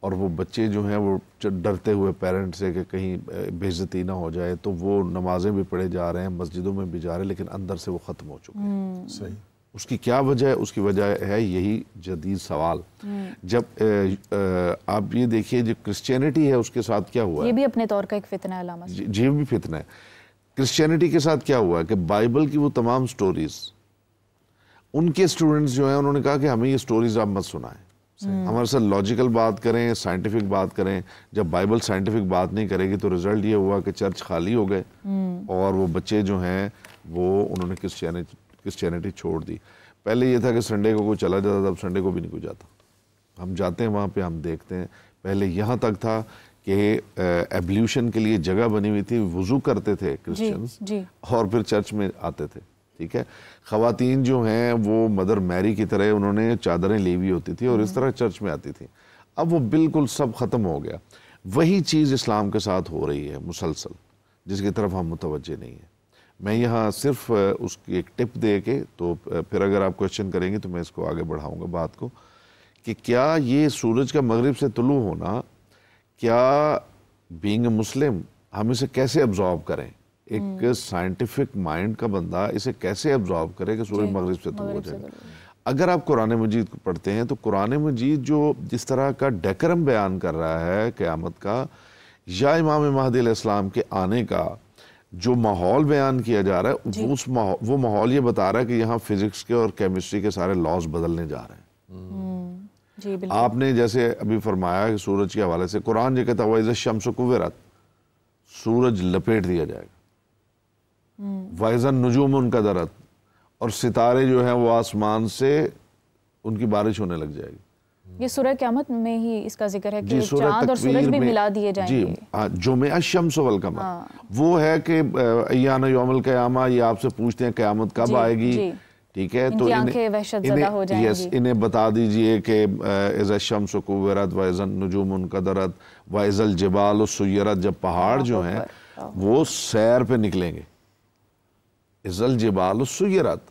اور وہ بچے جو ہیں وہ ڈرتے ہوئے پیرنٹ سے کہ کہیں بے عزتی نہ ہو جائے تو وہ نمازیں بھی پڑھے جا رہے ہیں, مسجدوں میں بھی جا رہے ہیں, لیکن اندر سے وہ ختم ہو چکے ہیں. صحیح. اس کی کیا وجہ ہے؟ اس کی وجہ ہے یہی جدید سوال. جب آپ یہ دیکھیے جو کرسچینٹی ہے اس کے ساتھ کیا ہوا ہے, یہ بھی اپنے طور کا ایک فتنہ ہے علامہ. جی بھی فتنہ ہے. کرسچینٹی کے ساتھ کیا ہوا ہے کہ بائبل کی وہ تمام سٹوریز, ان کے اسٹوڈنٹس جو ہیں انہوں نے کہا کہ ہمیں یہ سٹوریز آپ مت سنائیں, ہمارے ساتھ لاجیکل بات کریں, سائنٹیفک بات کریں. جب بائبل سائنٹیفک بات نہیں کرے گی تو رزلٹ یہ ہوا کہ چرچ خالی ہو گئے اور وہ بچے جو ہیں وہ انہوں نے کرسچینٹی چھوڑ دی. پہلے یہ تھا کہ سنڈے کو کوئی چلا جاتا تھا, اب سنڈے کو بھی نہیں کوئی جاتا. ہم جاتے ہیں وہاں پہ, ہم دیکھتے ہیں. پہلے یہاں تک تھا کہ ایبلیوشن کے لیے جگہ بنی ہوئی تھی, وضو کرتے تھے کرسچنز اور پھر چرچ میں آتے تھے. ٹھیک ہے, خواتین جو ہیں وہ مدر میری کی طرح انہوں نے چادریں لی ہوئی ہوتی تھی اور اس طرح چرچ میں آتی تھی. اب وہ بالکل سب ختم ہو گیا. وہی چیز اسلام کے ساتھ ہو رہی ہے مسلسل, جس کی طرف ہم متوجہ نہیں ہیں. میں یہاں صرف اس کی ایک ٹپ دے کے, تو پھر اگر آپ کوشچن کریں گے تو میں اس کو آگے بڑھاؤں گا بات کو, کہ کیا یہ سورج کا مغرب سے طلوع ہونا, کیا بینگ اے مسلم ہم اسے کیسے ابزارو کریں؟ ایک سائنٹیفک مائنڈ کا بندہ اسے کیسے ابزارو کرے کہ سورج مغرب سے طلوع ہو جائے گا؟ اگر آپ قرآن مجید کو پڑھتے ہیں تو قرآن مجید جو جس طرح کا ڈیکرم بیان کر رہا ہے قیامت کا یا امام مہدی علیہ السلام کے آنے کا جو ماحول بیان کیا جا رہا ہے, وہ ماحول یہ بتا رہا ہے کہ یہاں فزکس کے اور کیمسٹری کے سارے لاز بدلنے جا رہے ہیں. آپ نے جیسے ابھی فرمایا کہ سورج کے حوالے سے قرآن یہ کہتا ہے وَإِذَا الشَّمْسُ كُوِّرَتْ, سورج لپیٹ دیا جائے گا. وَإِذَا النُّجُومُ انْكَدَرَتْ, اور ستارے جو ہیں وہ آسمان سے ان کی بارش ہونے لگ جائے گی. یہ سورہ قیامت میں ہی اس کا ذکر ہے کہ چاند اور سورج بھی ملا دیے جائیں گے. جمع الشمس والقمر, وہ ہے کہ ایان یوم القیامہ, یہ آپ سے پوچھتے ہیں قیامت کب آئے گی. ٹھیک ہے, تو انہیں بتا دیجئے کہ اذا الشمس کورت واذا النجوم انقدرت واذا الجبال سیرت, جب پہاڑ جو ہیں وہ سیر پہ نکلیں گے. اذا الجبال سیرت,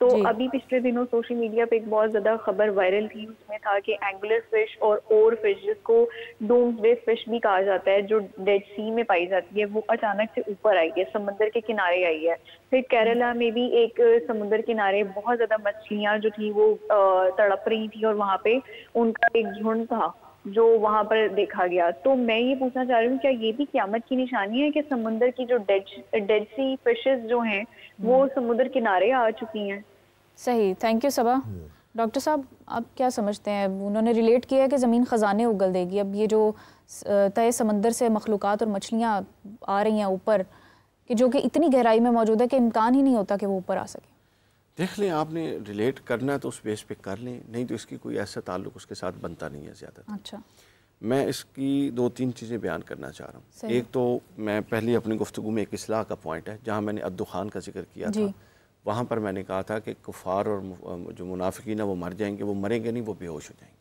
تو ابھی پچھلے دنوں سوشل میڈیا پہ ایک بہت زیادہ خبر وائرل تھی، اس میں تھا کہ اینگلر فش اور فش جس کو ڈومسڈے فش بھی کہا جاتا ہے، جو ڈیڈ سی میں پائی جاتی ہے، وہ اچانک سے اوپر آئی ہے، سمندر کے کنارے آئی ہے. پھر کیرلا میں بھی ایک سمندر کنارے بہت زیادہ مچھلیاں جو تھی وہ تڑپ رہی تھی، اور وہاں پہ ان کا ایک جھنڈ تھا جو وہاں پر دیکھا گیا. تو میں یہ پوچھنا چاہ رہی ہوں، کیا یہ بھی قیامت کی نشانی ہے کہ سمندر کی جو ڈیڈ سی فشز جو ہیں وہ سمندر کنارے آ چکی ہیں؟ صحیح، تھینک یو صبا. ڈاکٹر صاحب آپ کیا سمجھتے ہیں؟ انہوں نے ریلیٹ کیا ہے کہ زمین خزانے اگل دے گی. اب یہ جو تہہ سمندر سے مخلوقات اور مچھلیاں آ رہی ہیں اوپر، کہ جو کہ اتنی گہرائی میں موجود ہے کہ امکان ہی نہیں ہوتا کہ وہ اوپر آ سکے. دیکھ لیں، آپ نے ریلیٹ کرنا ہے تو اس بیس پہ کر لیں، نہیں تو اس کی کوئی ایسا تعلق اس کے ساتھ بنتا نہیں ہے زیادہ. اچھا، میں اس کی 2-3 چیزیں بیان کرنا چاہ رہا ہوں. ایک تو میں پہلی اپنی گفتگو میں ایک اصلاح کا پوائنٹ ہے، جہاں میں نے الدخان کا ذکر کیا تھا، وہاں پر میں نے کہا تھا کہ کفار اور جو منافقین ہیں وہ مر جائیں گے، وہ مریں گے نہیں، وہ بے ہوش ہو جائیں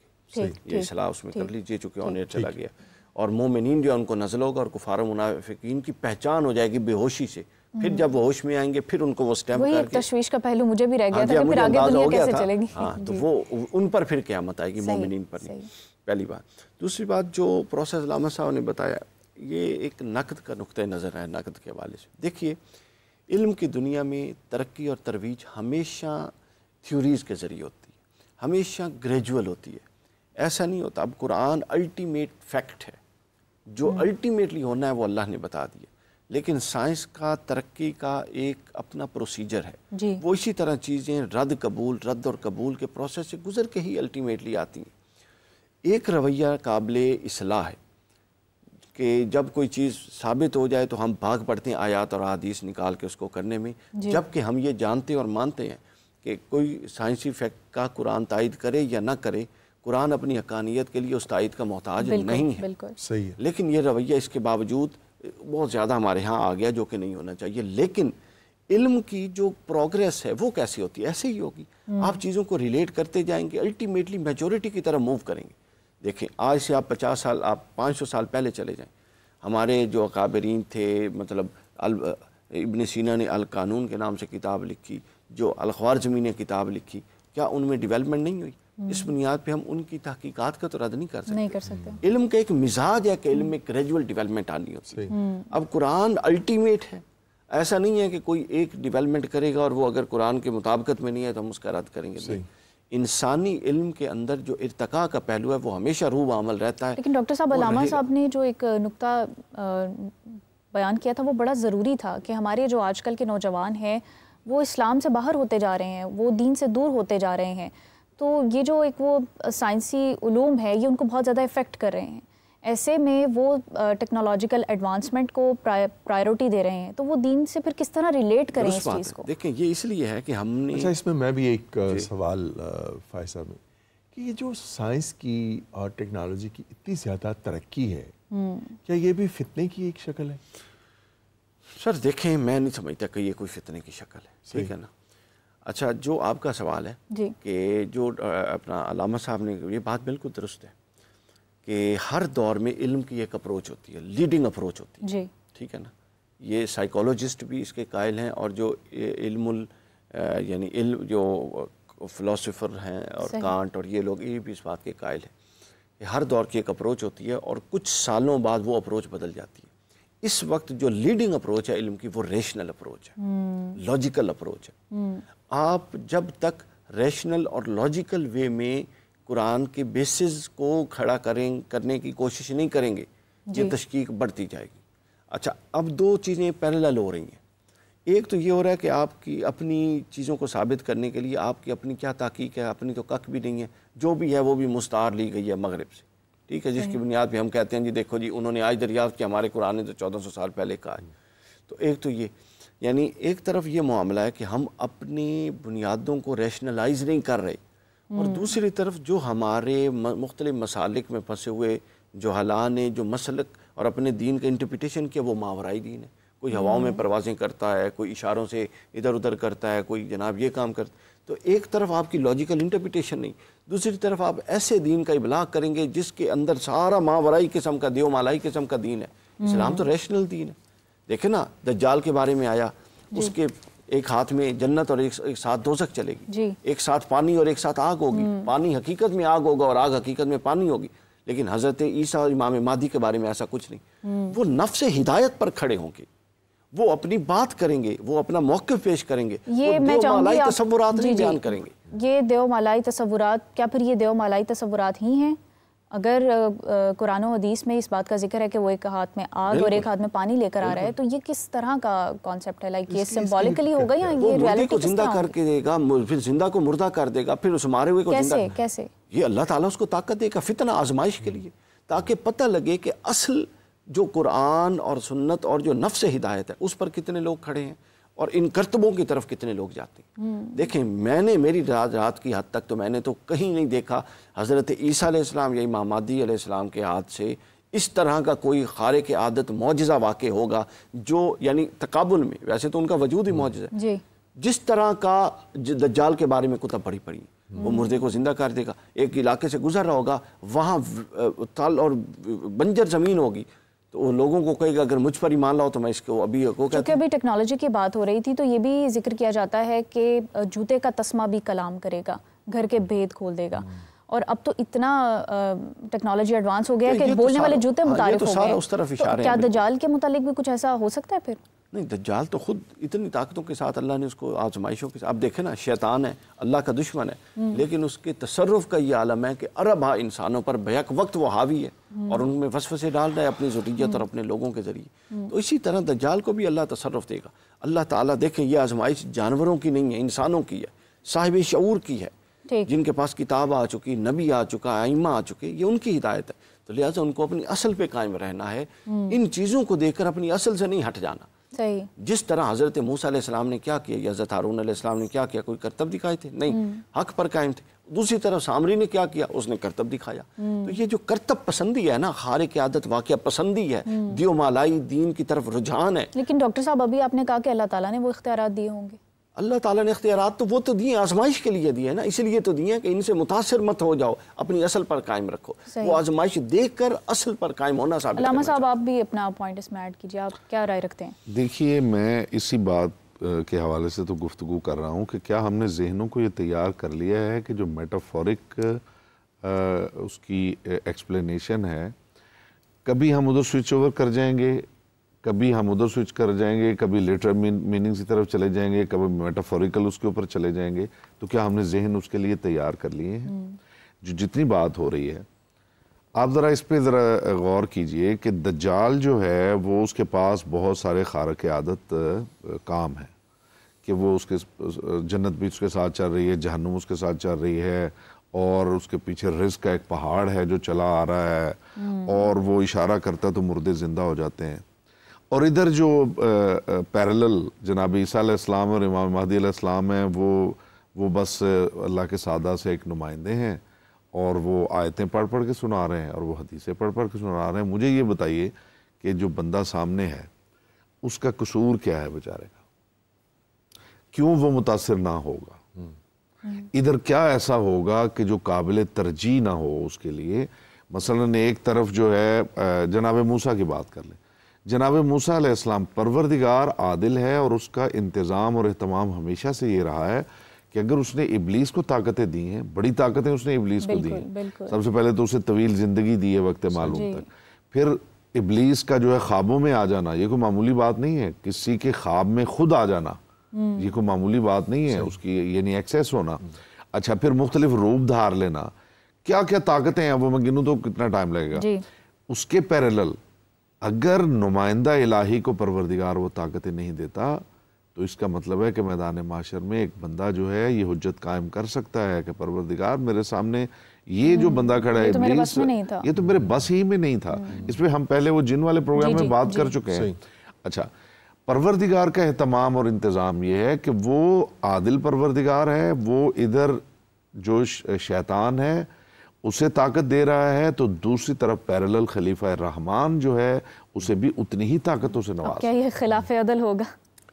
گے. یہ اصلاح اس میں کر لیجیے، چونکہ آن ایئر چلا گیا. اور مومنین جو ہے ان کو نزل ہوگا، اور کفار و منافقین کی پہچان ہو جائے گی بے ہوشی سے. پھر جب وہ ہوش میں آئیں گے پھر ان کو وہ سٹیمپ کر کے، تشویش کا پہلو مجھے بھی رہ گیا تھا کہ پھر آگے دنیا کیسے چلے گی. ہاں، تو وہ ان پر پھر قیامت آئے گی، مومنین پر نہیں. پہلی بات. دوسری بات جو پروسیس علامہ صاحب نے بتایا، یہ ایک نقد کا نقطۂ نظر ہے. نقد کے حوالے سے دیکھیے، علم کی دنیا میں ترقی اور ترویج ہمیشہ تھیوریز کے ذریعے ہوتی ہے، ہمیشہ گریجول ہوتی ہے. ایسا نہیں ہوتا. اب قرآن الٹیمیٹ فیکٹ ہے، جو الٹیمیٹلی ہونا ہے وہ اللہ نے بتا دیا. لیکن سائنس کا ترقی کا ایک اپنا پروسیجر ہے. وہ اسی طرح چیزیں رد اور قبول کے پروسیس سے گزر کے ہی الٹیمیٹلی آتی ہیں. ایک رویہ قابل اصلاح ہے کہ جب کوئی چیز ثابت ہو جائے تو ہم بھاگ پڑتے ہیں آیات اور احادیث نکال کے اس کو کرنے میں، جبکہ ہم یہ جانتے اور مانتے ہیں کہ کوئی سائنسی فیکٹ کا قرآن تائید کرے یا نہ کرے، قرآن اپنی حقانیت کے لیے اس تائید کا محتاج نہیں ہے. صحیح ہے. لیکن یہ رویہ اس کے باوجود بہت زیادہ ہمارے ہاں آ گیا، جو کہ نہیں ہونا چاہیے. لیکن علم کی جو پروگریس ہے وہ کیسی ہوتی ہے؟ ایسے ہی ہوگی. آپ چیزوں کو ریلیٹ کرتے جائیں گے، الٹیمیٹلی میجورٹی کی طرح موو کریں گے. دیکھیں، آج سے آپ 50 سال، آپ 500 سال پہلے چلے جائیں، ہمارے جو اکابرین تھے، مطلب ابن سینا نے القانون کے نام سے کتاب لکھی، جو الخوارزمی نے کتاب لکھی، کیا ان میں ڈیولپمنٹ نہیں ہوئی؟ اس بنیاد پہ ہم ان کی تحقیقات کا تو رد نہیں کر سکتے. علم کا ایک مزاج ہے کہ علم میں گریجول ڈیولپمنٹ آنی ہوتی ہے. اب قرآن الٹیمیٹ ہے، ایسا نہیں ہے کہ کوئی ایک ڈیولپمنٹ کرے گا اور وہ اگر قرآن کے مطابقت میں نہیں ہے تو ہم اس کا رد کریں گے. انسانی علم کے اندر جو ارتقاء کا پہلو ہے وہ ہمیشہ روح عمل رہتا ہے. لیکن ڈاکٹر صاحب، علامہ صاحب نے جو ایک نقطہ بیان کیا تھا وہ بڑا ضروری تھا کہ ہمارے جو آج کل کے نوجوان ہیں وہ اسلام سے باہر ہوتے جا رہے ہیں، وہ دین سے دور ہوتے جا رہے ہیں. تو یہ جو ایک وہ سائنسی علوم ہے یہ ان کو بہت زیادہ افیکٹ کر رہے ہیں. ایسے میں وہ ٹیکنالوجیکل ایڈوانسمنٹ کو پرائیورٹی دے رہے ہیں، تو وہ دین سے پھر کس طرح ریلیٹ کریں اس چیز کو؟ دیکھیں، یہ اس لیے ہے کہ ہم نے، اچھا، اس میں میں بھی ایک سوال فائزہ میں، کہ یہ جو سائنس کی اور ٹیکنالوجی کی اتنی زیادہ ترقی ہے، کیا یہ بھی فتنے کی ایک شکل ہے؟ سر دیکھیں، میں نہیں سمجھتا کہ یہ کوئی فتنے کی شکل ہے. ٹھیک ہے نا. اچھا، جو آپ کا سوال ہے کہ جو اپنا علامہ صاحب نے، یہ بات بالکل درست ہے کہ ہر دور میں علم کی ایک اپروچ ہوتی ہے، لیڈنگ اپروچ ہوتی ہے. ٹھیک ہے نا. یہ سائیکولوجسٹ بھی اس کے قائل ہیں، اور جو یعنی علم جو فلاسفر ہیں اور کانٹ اور یہ لوگ، یہ بھی اس بات کے قائل ہیں کہ ہر دور کی ایک اپروچ ہوتی ہے اور کچھ سالوں بعد وہ اپروچ بدل جاتی ہے. اس وقت جو لیڈنگ اپروچ ہے علم کی وہ ریشنل اپروچ ہے، لاجیکل اپروچ ہے. آپ جب تک ریشنل اور لاجیکل وے میں قرآن کے بیسز کو کھڑا کرنے کی کوشش نہیں کریں گے، یہ تشکیک بڑھتی جائے گی. اچھا، اب 2 چیزیں پیرالل ہو رہی ہیں. ایک تو یہ ہو رہا ہے کہ آپ کی اپنی چیزوں کو ثابت کرنے کے لیے آپ کی اپنی کیا تحقیق ہے، اپنی تو کک بھی نہیں ہے، جو بھی ہے وہ بھی مستعار لی گئی ہے مغرب سے. ٹھیک ہے، جس کی بنیاد پہ ہم کہتے ہیں جی دیکھو جی انہوں نے آج دریافت کیا، ہمارے قرآن نے تو 1400 سال پہلے کہا ہے. تو ایک تو یہ، یعنی ایک طرف یہ معاملہ ہے کہ ہم اپنی بنیادوں کو ریشنلائز نہیں کر رہے، اور دوسری طرف جو ہمارے مختلف مسالک میں پھنسے ہوئے جہلاء نے جو مسلک اور اپنے دین کا انٹرپریٹیشن کیا، وہ ماورائی دین ہے. کوئی ہواؤں میں پروازیں کرتا ہے، کوئی اشاروں سے ادھر ادھر کرتا ہے، کوئی جناب یہ کام کرتا ہے. تو ایک طرف آپ کی لاجیکل انٹرپریٹیشن نہیں، دوسری طرف آپ ایسے دین کا ابلاغ کریں گے جس کے اندر سارا ماورائی قسم کا، دیو مالائی قسم کا دین ہے. اسلام تو ریشنل دین ہے. دیکھیں نا، دجال کے بارے میں آیا، اس کے ایک ہاتھ میں جنت اور ایک ساتھ دوزخ چلے گی جی. ایک ساتھ پانی اور ایک ساتھ آگ ہوگی. پانی حقیقت میں آگ ہوگا اور آگ حقیقت میں پانی ہوگی. لیکن حضرت عیسیٰ اور امام مہدی کے بارے میں ایسا کچھ نہیں. وہ نفس ہدایت پر کھڑے ہوں گے, وہ اپنی بات کریں گے, وہ اپنا موقف پیش کریں گے, یہ میں چاہوں گی تصورات نہیں بیان کریں گے. یہ دیو مالائی تصورات, کیا پھر یہ دیو مالائی تصورات ہی ہیں؟ اگر قرآن و حدیث میں اس بات کا ذکر ہے کہ وہ ایک ہاتھ میں آگ اور ایک ہاتھ میں پانی لے کر آ رہا ہے, تو یہ کس طرح کا کانسیپٹ ہے؟ لائک یہ سمبولیکلی ہوگا یا یہ ریالٹی کو زندہ کر کے دے گا, پھر زندہ کو مردہ کر دے گا, پھر اس مارے ہوئے کو زندہ کیسے؟ یہ اللہ تعالیٰ اس کو طاقت دے گا فتنہ آزمائش کے لیے, تاکہ پتہ لگے کہ اصل جو قرآن اور سنت اور جو نفس ہدایت ہے اس پر کتنے لوگ کھڑے ہیں اور ان کرتبوں کی طرف کتنے لوگ جاتے ہیں. دیکھیں میں نے میری رات کی حد تک تو میں نے تو کہیں نہیں دیکھا حضرت عیسیٰ علیہ السلام یا امام مہدی علیہ السلام کے ہاتھ سے اس طرح کا کوئی خارق عادت معجزہ واقع ہوگا جو یعنی تقابل میں, ویسے تو ان کا وجود ہی معجزہ ہے جی. جس طرح کا دجال کے بارے میں کتب پڑھی وہ مردے کو زندہ کر دے گا, ایک علاقے سے گزر رہا ہوگا, وہاں تل اور بنجر زمین ہوگی, تو وہ لوگوں کو کہے گا اگر مجھ پر ایمان لاؤ تو میں اس کو ابھی کیونکہ ابھی ٹیکنالوجی کی بات ہو رہی تھی تو یہ بھی ذکر کیا جاتا ہے کہ جوتے کا تسمہ بھی کلام کرے گا, گھر کے بھید کھول دے گا. اور اب تو اتنا ٹیکنالوجی ایڈوانس ہو گیا کہ بولنے والے جوتے متعارف ہو گئے. تو کیا دجال کے متعلق بھی کچھ ایسا ہو سکتا ہے پھر؟ نہیں, دجال تو خود اتنی طاقتوں کے ساتھ اللہ نے اس کو آزمائشوں کے ساتھ, اب دیکھیں نا شیطان ہے, اللہ کا دشمن ہے, لیکن اس کے تصرف کا یہ عالم ہے کہ ارب انسانوں پر بیک وقت وہ حاوی ہے اور ان میں وسوسے ڈال رہا ہے اپنی ذریت اور اپنے لوگوں کے ذریعے. تو اسی طرح دجال کو بھی اللہ تصرف دے گا. اللہ تعالیٰ دیکھیں یہ آزمائش جانوروں کی نہیں ہے, انسانوں کی ہے, صاحب شعور کی ہے, جن کے پاس کتاب آ چکی, نبی آ چکا, ائمہ آ چکے, یہ ان کی ہدایت ہے. تو لہٰذا ان کو اپنی اصل پہ قائم رہنا ہے, ان چیزوں کو دیکھ کر اپنی اصل سے نہیں ہٹ جانا. صحیح. جس طرح حضرت موسیٰ علیہ السلام نے کیا کیا, یا حضرت ہارون علیہ السلام نے کیا کیا, کوئی کرتب دکھائے تھے؟ نہیں, حق پر قائم تھے. دوسری طرف سامری نے کیا کیا, اس نے کرتب دکھایا. تو یہ جو کرتب پسندی ہے نا, خارق عادت واقعہ پسندی ہے, دیو مالائی دین کی طرف رجحان ہے. لیکن ڈاکٹر صاحب ابھی آپ نے کہا کہ اللہ تعالیٰ نے وہ اختیارات دیے ہوں گے. اللہ تعالیٰ نے اختیارات تو وہ تو دیے آزمائش کے لیے دیے نا, اس لیے تو دیے کہ ان سے متاثر مت ہو جاؤ, اپنی اصل پر قائم رکھو. وہ آزمائش دیکھ کر اصل پر قائم ہونا ثابت. علامہ صاحب آپ بھی اپنا پوائنٹ اس میں ایڈ کیجیے, آپ کیا رائے رکھتے ہیں؟ دیکھیے میں اسی بات کے حوالے سے تو گفتگو کر رہا ہوں کہ کیا ہم نے ذہنوں کو یہ تیار کر لیا ہے کہ جو میٹافورک اس کی ایکسپلینیشن ہے, کبھی ہم ادھر سوئچ اوور کر جائیں گے, کبھی ہم ادھر سوئچ کر جائیں گے, کبھی لیٹرل میننگ کی طرف چلے جائیں گے, کبھی میٹافوریکل اس کے اوپر چلے جائیں گے. تو کیا ہم نے ذہن اس کے لیے تیار کر لیے ہیں؟ جو جتنی بات ہو رہی ہے آپ ذرا اس پہ ذرا غور کیجئے کہ دجال جو ہے وہ اس کے پاس بہت سارے خارق عادت کام ہیں کہ وہ اس کے جنت بھی اس کے ساتھ چل رہی ہے, جہنم اس کے ساتھ چل رہی ہے, اور اس کے پیچھے رزق کا ایک پہاڑ ہے جو چلا آ رہا ہے, اور وہ اشارہ کرتا ہے تو مردے زندہ ہو جاتے ہیں. اور ادھر جو پیرلل جناب عیسیٰ علیہ السلام اور امام مہدی علیہ السلام ہیں وہ بس اللہ کے سادہ سے ایک نمائندے ہیں, اور وہ آیتیں پڑھ پڑھ کے سنا رہے ہیں اور وہ حدیثیں پڑھ پڑھ کے سنا رہے ہیں. مجھے یہ بتائیے کہ جو بندہ سامنے ہے اس کا قصور کیا ہے بیچارے کا, کیوں وہ متاثر نہ ہوگا؟ ادھر کیا ایسا ہوگا کہ جو قابل ترجیح نہ ہو اس کے لیے؟ مثلاً ایک طرف جو ہے جناب موسیٰ کی بات کر لیں. جناب موسیٰ علیہ السلام پروردگار عادل ہے, اور اس کا انتظام اور اہتمام ہمیشہ سے یہ رہا ہے کہ اگر اس نے ابلیس کو طاقتیں دی ہیں, بڑی طاقتیں اس نے ابلیس کو دی ہیں. سب سے پہلے تو اسے طویل زندگی دی ہے وقت معلوم تک. پھر ابلیس کا جو ہے خوابوں میں آ جانا, یہ کوئی معمولی بات نہیں ہے. کسی کے خواب میں خود آ جانا یہ کوئی معمولی بات نہیں ہے, اس کی یعنی ایکسیس ہونا. اچھا, پھر مختلف روپ دھار لینا, کیا کیا طاقتیں ہیں وہ میں گنوں تو کتنا ٹائم لگے گا. اس کے پیرلل اگر نمائندہ الہی کو پروردگار وہ طاقتیں نہیں دیتا تو اس کا مطلب ہے کہ میدان معاشر میں ایک بندہ جو ہے یہ حجت قائم کر سکتا ہے کہ پروردگار میرے سامنے یہ جو بندہ کھڑا ہے ابلیس, یہ تو میرے بس ہی میں نہیں تھا. اس پہ ہم پہلے وہ جن والے پروگرام میں بات کر چکے ہیں. اچھا, پروردگار کا اہتمام اور انتظام یہ ہے کہ وہ عادل پروردگار ہے, وہ ادھر جو شیطان ہے اسے طاقت دے رہا ہے, تو دوسری طرف پیرلل خلیفہ الرحمن جو ہے اسے بھی اتنی ہی طاقتوں سے نواز. کیا یہ خلاف عدل ہوگا؟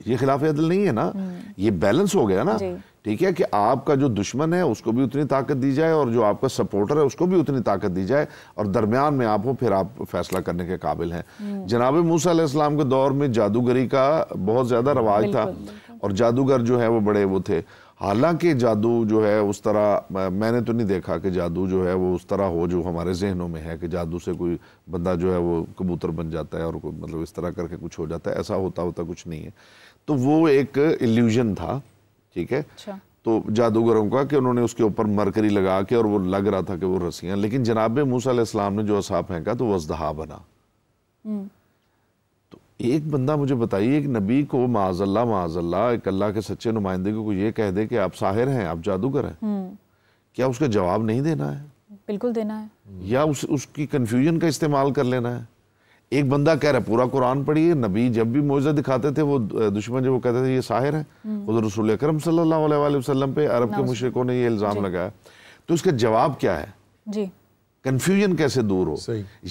یہ خلاف عدل نہیں ہے نا, یہ بیلنس ہو گیا نا. ٹھیک ہے کہ آپ کا جو دشمن ہے اس کو بھی اتنی طاقت دی جائے, اور جو آپ کا سپورٹر ہے اس کو بھی اتنی طاقت دی جائے, اور درمیان میں آپ ہو, پھر آپ فیصلہ کرنے کے قابل ہیں. جناب موسیٰ علیہ السلام کے دور میں جادوگری کا بہت زیادہ رواج تھا, اور جادوگر جو ہے وہ بڑے وہ تھے. حالانکہ جادو جو ہے اس طرح میں نے تو نہیں دیکھا کہ جادو جو ہے وہ اس طرح ہو جو ہمارے ذہنوں میں ہے کہ جادو سے کوئی بندہ جو ہے وہ کبوتر بن جاتا ہے اور مطلب اس طرح کر کے کچھ ہو جاتا ہے. ایسا ہوتا کچھ نہیں ہے. تو وہ ایک ایلیوژن تھا, ٹھیک ہے, تو جادوگروں کا, کہ انہوں نے اس کے اوپر مرکری لگا کے اور وہ لگ رہا تھا کہ وہ رسیاں, لیکن جناب موسیٰ علیہ السلام نے جو عصا پھینکا تو وہ اژدہا بنا. تو ایک بندہ مجھے بتائیے, ایک نبی کو معاذ اللہ ایک اللہ کے سچے نمائندے کو یہ کہہ دے کہ آپ ساحر ہیں, آپ جادوگر ہیں, کیا اس کا جواب نہیں دینا ہے؟ بالکل دینا ہے. یا اس کی کنفیوژن کا استعمال کر لینا ہے؟ ایک بندہ کہہ رہا ہے پورا قرآن پڑھیے, نبی جب بھی معجزہ دکھاتے تھے وہ دشمن جو وہ کہتے تھے یہ ساحر ہیں, حضور رسول اکرم صلی اللہ علیہ وآلہ وسلم پہ عرب کے مشرکوں نے یہ الزام لگایا. تو اس کا جواب کیا ہے؟ جی, کنفیوژن کیسے دور ہو؟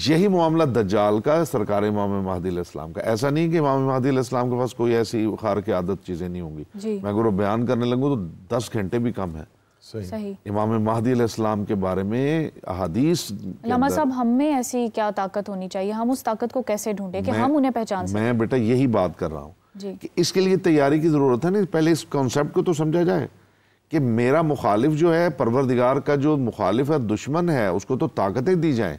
یہی معاملہ دجال کا, سرکار امام مہدی علیہ السلام کا. ایسا نہیں کہ امام مہدی علیہ السلام کے پاس کوئی ایسی خارق عادت چیزیں نہیں ہوں گی. میں اگر وہ بیان کرنے لگوں تو 10 گھنٹے بھی کم ہے. صحیح. امام مہدی علیہ السلام کے بارے میں احادیث. علامہ صاحب, ہم میں ایسی کیا طاقت ہونی چاہیے, ہم اس طاقت کو کیسے ڈھونڈیں کہ ہم انہیں پہچان سکیں؟ میں بیٹا یہی بات کر رہا ہوں کہ اس کے لیے تیاری کی ضرورت ہے. نہیں, پہلے اس کانسیپٹ کو تو سمجھا جائے کہ میرا مخالف جو ہے, پروردگار کا جو مخالف ہے, دشمن ہے, اس کو تو طاقتیں دی جائیں.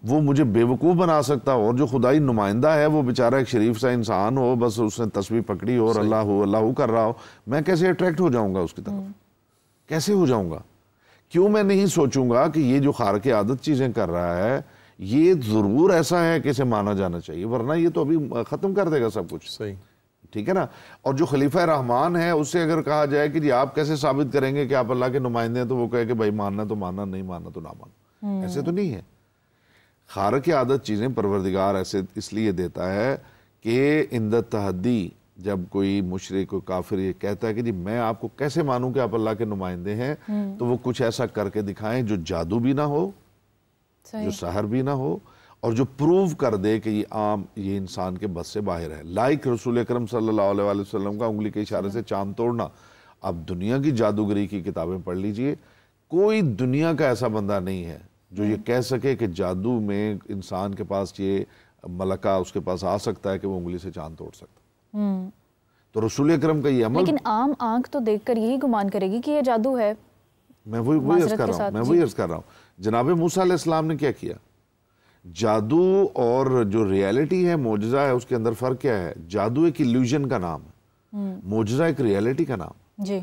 وہ مجھے بے وقوف بنا سکتا ہو, اور جو خدائی نمائندہ ہے وہ بیچارہ ایک شریف سا انسان ہو, بس اس نے تسبیح پکڑی ہو اور اللہ کر رہا ہو, میں کیسے اٹریکٹ ہو جاؤں گا اس کی طرف؟ کیسے ہو جاؤں گا؟ کیوں میں نہیں سوچوں گا کہ یہ جو خارق عادت چیزیں کر رہا ہے یہ ضرور ایسا ہے کہ اسے مانا جانا چاہیے, ورنہ یہ تو ابھی ختم کر دے گا سب کچھ. صحیح, ٹھیک ہے نا. اور جو خلیفہ رحمان ہے اس سے اگر کہا جائے کہ جی آپ کیسے ثابت کریں گے کہ آپ اللہ کے نمائندے ہیں, تو وہ کہے کہ بھائی ماننا تو ماننا, نہیں ماننا تو نہ ماننا. ایسے تو نہیں ہے. خارق عادت چیزیں پروردگار ایسے اس لیے دیتا ہے کہ اندر تحدی, جب کوئی مشرک کوئی کافر یہ کہتا ہے کہ جی میں آپ کو کیسے مانوں کہ آپ اللہ کے نمائندے ہیں, تو وہ کچھ ایسا کر کے دکھائیں جو جادو بھی نہ ہو, جو سحر بھی نہ ہو, اور جو پروو کر دے کہ یہ انسان کے بس سے باہر ہے. لائک رسول اکرم صلی اللہ علیہ وآلہ وسلم کا انگلی کے اشارے سے چاند توڑنا. اب دنیا کی جادوگری کی کتابیں پڑھ لیجئے, کوئی دنیا کا ایسا بندہ نہیں ہے جو یہ کہہ سکے کہ جادو میں انسان کے پاس یہ ملکہ اس کے پاس آ سکتا ہے کہ وہ انگلی سے چاند توڑ سکتا. تو رسول اکرم کا یہ عمل, لیکن عام آنکھ تو دیکھ کر یہی گمان کرے گی کہ یہ جادو ہے. میں وہی عرض کر رہا ہوں, جناب موسیٰ علیہ السلام نے کیا کیا؟ جادو اور جو ریالٹی ہے, معجزہ ہے, اس کے اندر فرق کیا ہے؟ جادو ایک ایلیوژن کا نام ہے, معجزہ ایک ریالٹی کا نام. جی,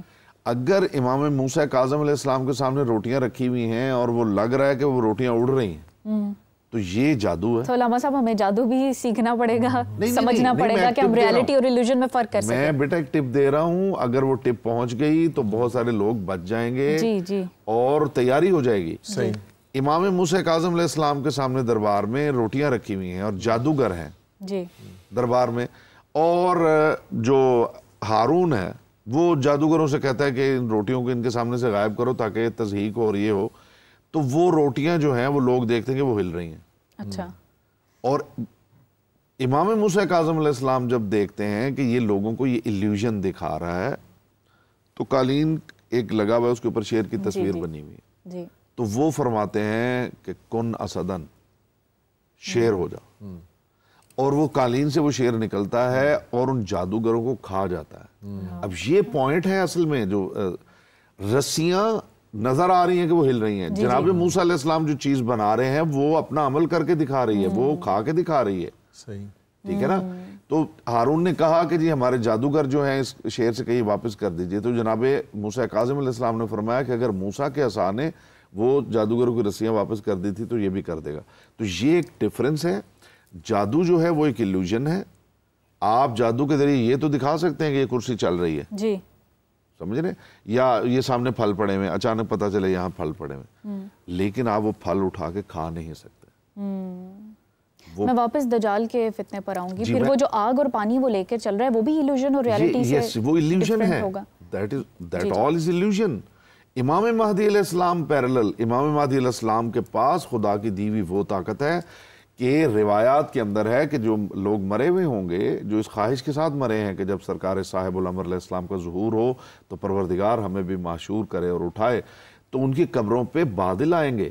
اگر امام موسیٰ کاظم علیہ السلام کے سامنے روٹیاں رکھی ہوئی ہیں اور وہ لگ رہا ہے کہ وہ روٹیاں اڑ رہی ہیں, تو یہ جادو ہے. تو علامہ صاحب ہمیں جادو بھی سیکھنا پڑے گا, سمجھنا پڑے گا کہ ہم ریالٹی اور ایلیوژن میں فرق کر سکیں. میں بیٹا ایک ٹپ دے رہا ہوں, اگر وہ ٹپ پہنچ گئی تو بہت سارے لوگ بچ جائیں گے اور تیاری ہو جائے گی. صحیح. امام موسیٰ کاظم علیہ السلام کے سامنے دربار میں روٹیاں رکھی ہوئی ہیں اور جادوگر ہیں دربار میں, اور جو ہارون ہے وہ جادوگروں سے کہتا ہے کہ ان روٹیوں کو ان کے سامنے سے غائب کرو تاکہ تضحیق ہو اور یہ ہو. تو وہ روٹیاں جو ہیں وہ لوگ دیکھتے ہیں کہ وہ ہل رہی ہیں. اچھا. اور امام موسیٰ کاظم علیہ السلام جب دیکھتے ہیں کہ یہ لوگوں کو یہ ایلیوژن دکھا رہا ہے, تو قالین ایک لگا ہوا ہے, اس کے اوپر شیر کی تصویر بنی ہوئی ہے, تو وہ فرماتے ہیں کہ کن اسدن, شیر ہو جا, اور وہ قالین سے وہ شیر نکلتا ہے اور ان جادوگروں کو کھا جاتا ہے. اب یہ پوائنٹ ہے اصل میں, جو رسیاں نظر آ رہی ہیں کہ وہ ہل رہی ہیں. جناب موسیٰ علیہ السلام جو چیز بنا رہے ہیں وہ اپنا عمل کر کے دکھا رہی ہے, وہ کھا کے دکھا رہی ہے. صحیح, ٹھیک ہے نا. تو ہارون نے کہا کہ جی ہمارے جادوگر جو ہیں اس شیر سے کہیں واپس کر دیجئے. تو جناب موسیٰ کاظم علیہ السلام نے فرمایا کہ اگر موسیٰ کے عصا نے وہ جادوگروں کی رسیاں واپس کر دی تھی تو یہ بھی کر دے گا. تو یہ ایک ڈفرنس ہے. جادو جو ہے وہ ایک ایلیوژن ہے. آپ جادو کے ذریعے یہ تو دکھا سکتے ہیں کہ یہ کرسی چل رہی ہے, جی, سمجھ رہے, یا یہ سامنے پھل پڑے ہوئے, اچانک پتہ چلے یہاں پھل پڑے ہوئے, لیکن آپ وہ پھل اٹھا کے کھا نہیں سکتے. میں واپس دجال کے فتنے پر آؤں گی. پھر وہ جو آگ اور پانی وہ لے کے چل رہا ہے وہ بھی ایلیوژن اور ریالٹی سے وہ ایلیوژن ہے. That all is illusion. امام مہدی علیہ السلام پیرلل, امام مہدی علیہ السلام کے پاس خدا کی دی ہوئی وہ طاقت ہے کہ روایات کے اندر ہے کہ جو لوگ مرے ہوئے ہوں گے, جو اس خواہش کے ساتھ مرے ہیں کہ جب سرکار صاحب الامر علیہ السلام کا ظہور ہو تو پروردگار ہمیں بھی معشور کرے اور اٹھائے, تو ان کی قبروں پہ بادل آئیں گے.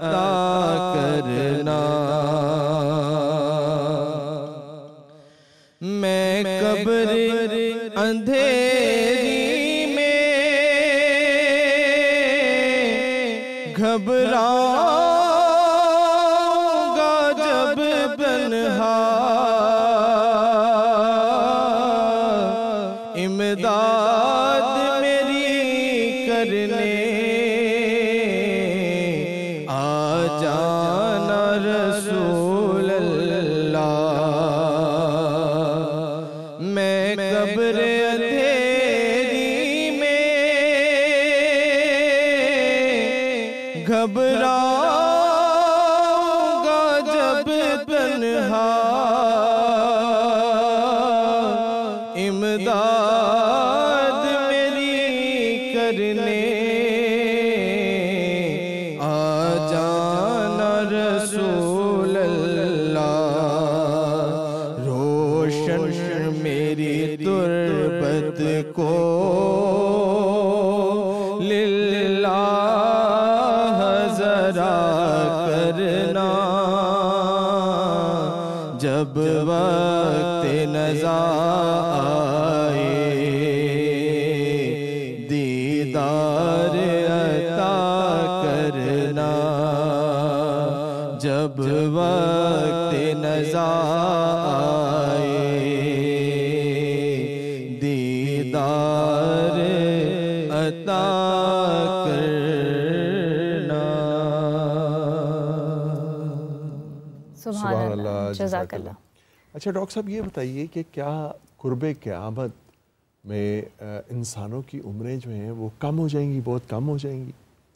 عطا کرنا، میں قبر اندھیری میں گھبراؤں گا جب تنہا، امداد میری کرنے آ جانا رسول اللہ، میں قبر اندھیری میں گھبراؤں گا جب تنہا، امداد میری کرنے آ جانا رسول اللہ، روشن میری تربت کو للہ ذرا کرنا، جب وقت نزا آئے دیدار عطا کرنا، جب وقت نزا آئے دیدار عطا کرنا۔ سبحان اللہ، جزاک اللہ۔ اچھا ڈاکٹر صاحب یہ بتائیے کہ کیا قرب قیامت میں انسانوں کی عمریں جو ہیں وہ کم ہو جائیں گی، بہت کم ہو جائیں گی؟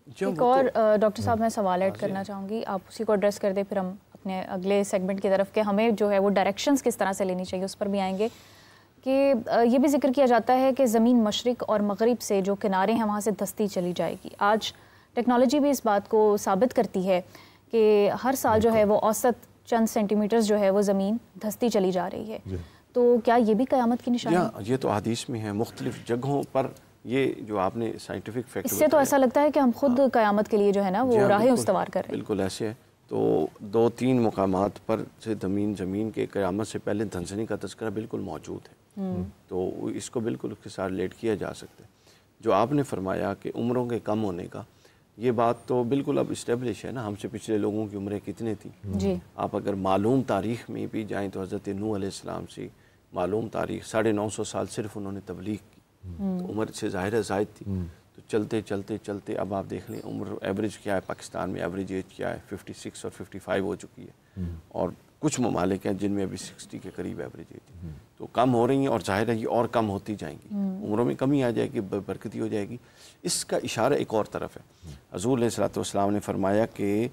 ایک اور ڈاکٹر صاحب میں سوال ایڈ کرنا چاہوں گی، آپ اسی کو ایڈریس کر دیں، پھر ہم اپنے اگلے سیگمنٹ کی طرف کہ ہمیں جو ہے وہ ڈائریکشنز کس طرح سے لینی چاہیے اس پر بھی آئیں گے، کہ یہ بھی ذکر کیا جاتا ہے کہ زمین مشرق اور مغرب سے جو کنارے ہیں وہاں سے دھستی چلی جائے گی۔ آج ٹیکنالوجی بھی اس بات کو ثابت کرتی ہے کہ ہر سال جو ہے وہ اوسط چند سینٹی میٹرز جو ہے وہ زمین دھستی چلی جا رہی ہے، تو کیا یہ بھی قیامت کی نشانی ہے؟ یہ تو حدیث میں ہے مختلف جگہوں پر، یہ جو آپ نے سائنٹیفک فیکٹ، اس سے تو ایسا لگتا ہے کہ ہم خود قیامت کے لیے جو ہے نا وہ راہ استوار کر رہے ہیں۔ بالکل ایسے ہے، تو 2-3 مقامات پر سے زمین کے قیامت سے پہلے دھنسنی کا تذکرہ بالکل موجود ہے، تو اس کو بالکل اس کے ساتھ ریلیٹ کیا جا سکتا ہے۔ جو آپ نے فرمایا کہ عمروں کے کم ہونے کا، یہ بات تو بالکل اب اسٹیبلش ہے نا، ہم سے پچھلے لوگوں کی عمریں کتنے تھیں؟ جی، آپ اگر معلوم تاریخ میں بھی جائیں تو حضرت نوح علیہ السلام سے معلوم تاریخ 950 سال صرف انہوں نے تبلیغ کی، تو عمر سے ظاہر زائد تھی، تو چلتے چلتے چلتے اب آپ دیکھ لیں عمر ایوریج کیا ہے، پاکستان میں ایوریج ایج کیا ہے، 56 اور 55 ہو چکی ہے، اور کچھ ممالک ہیں جن میں ابھی 60 کے قریب ایوریج ایج ہے، تو کم ہو رہی ہیں اور ظاہر ہے یہ اور کم ہوتی جائیں گی، عمروں میں کمی آ جائے گی، برکتی ہو جائے گی۔ اس کا اشارہ ایک اور طرف ہے، حضور علیہ السلام نے فرمایا کہ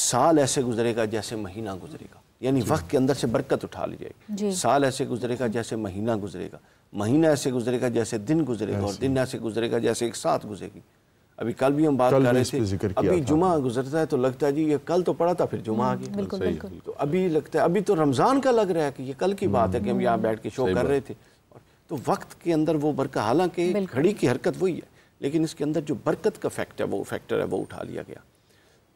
سال ایسے گزرے گا جیسے مہینہ گزرے گا، یعنی وقت کے اندر سے برکت اٹھا لی جائے گی، سال ایسے گزرے گا جیسے مہینہ گزرے گا، مہینہ ایسے گزرے گا جیسے دن گزرے گا، اور دن ایسے گزرے گا جیسے ایک ساتھ گزرے گی۔ ابھی کل بھی ہم بات کر رہے تھے، ابھی جمعہ گزرتا ہے تو لگتا ہے جی یہ کل تو پڑا تھا، پھر جمعہ آ گیا، تو ابھی لگتا ہے ابھی تو رمضان کا لگ رہا ہے کہ یہ کل کی بات ہے کہ ہم یہاں بیٹھ کے شو کر رہے تھے، تو وقت کے اندر وہ برکت، حالانکہ گھڑی کی حرکت وہی ہے لیکن اس کے اندر جو برکت کا فیکٹر ہے وہ اٹھا لیا گیا،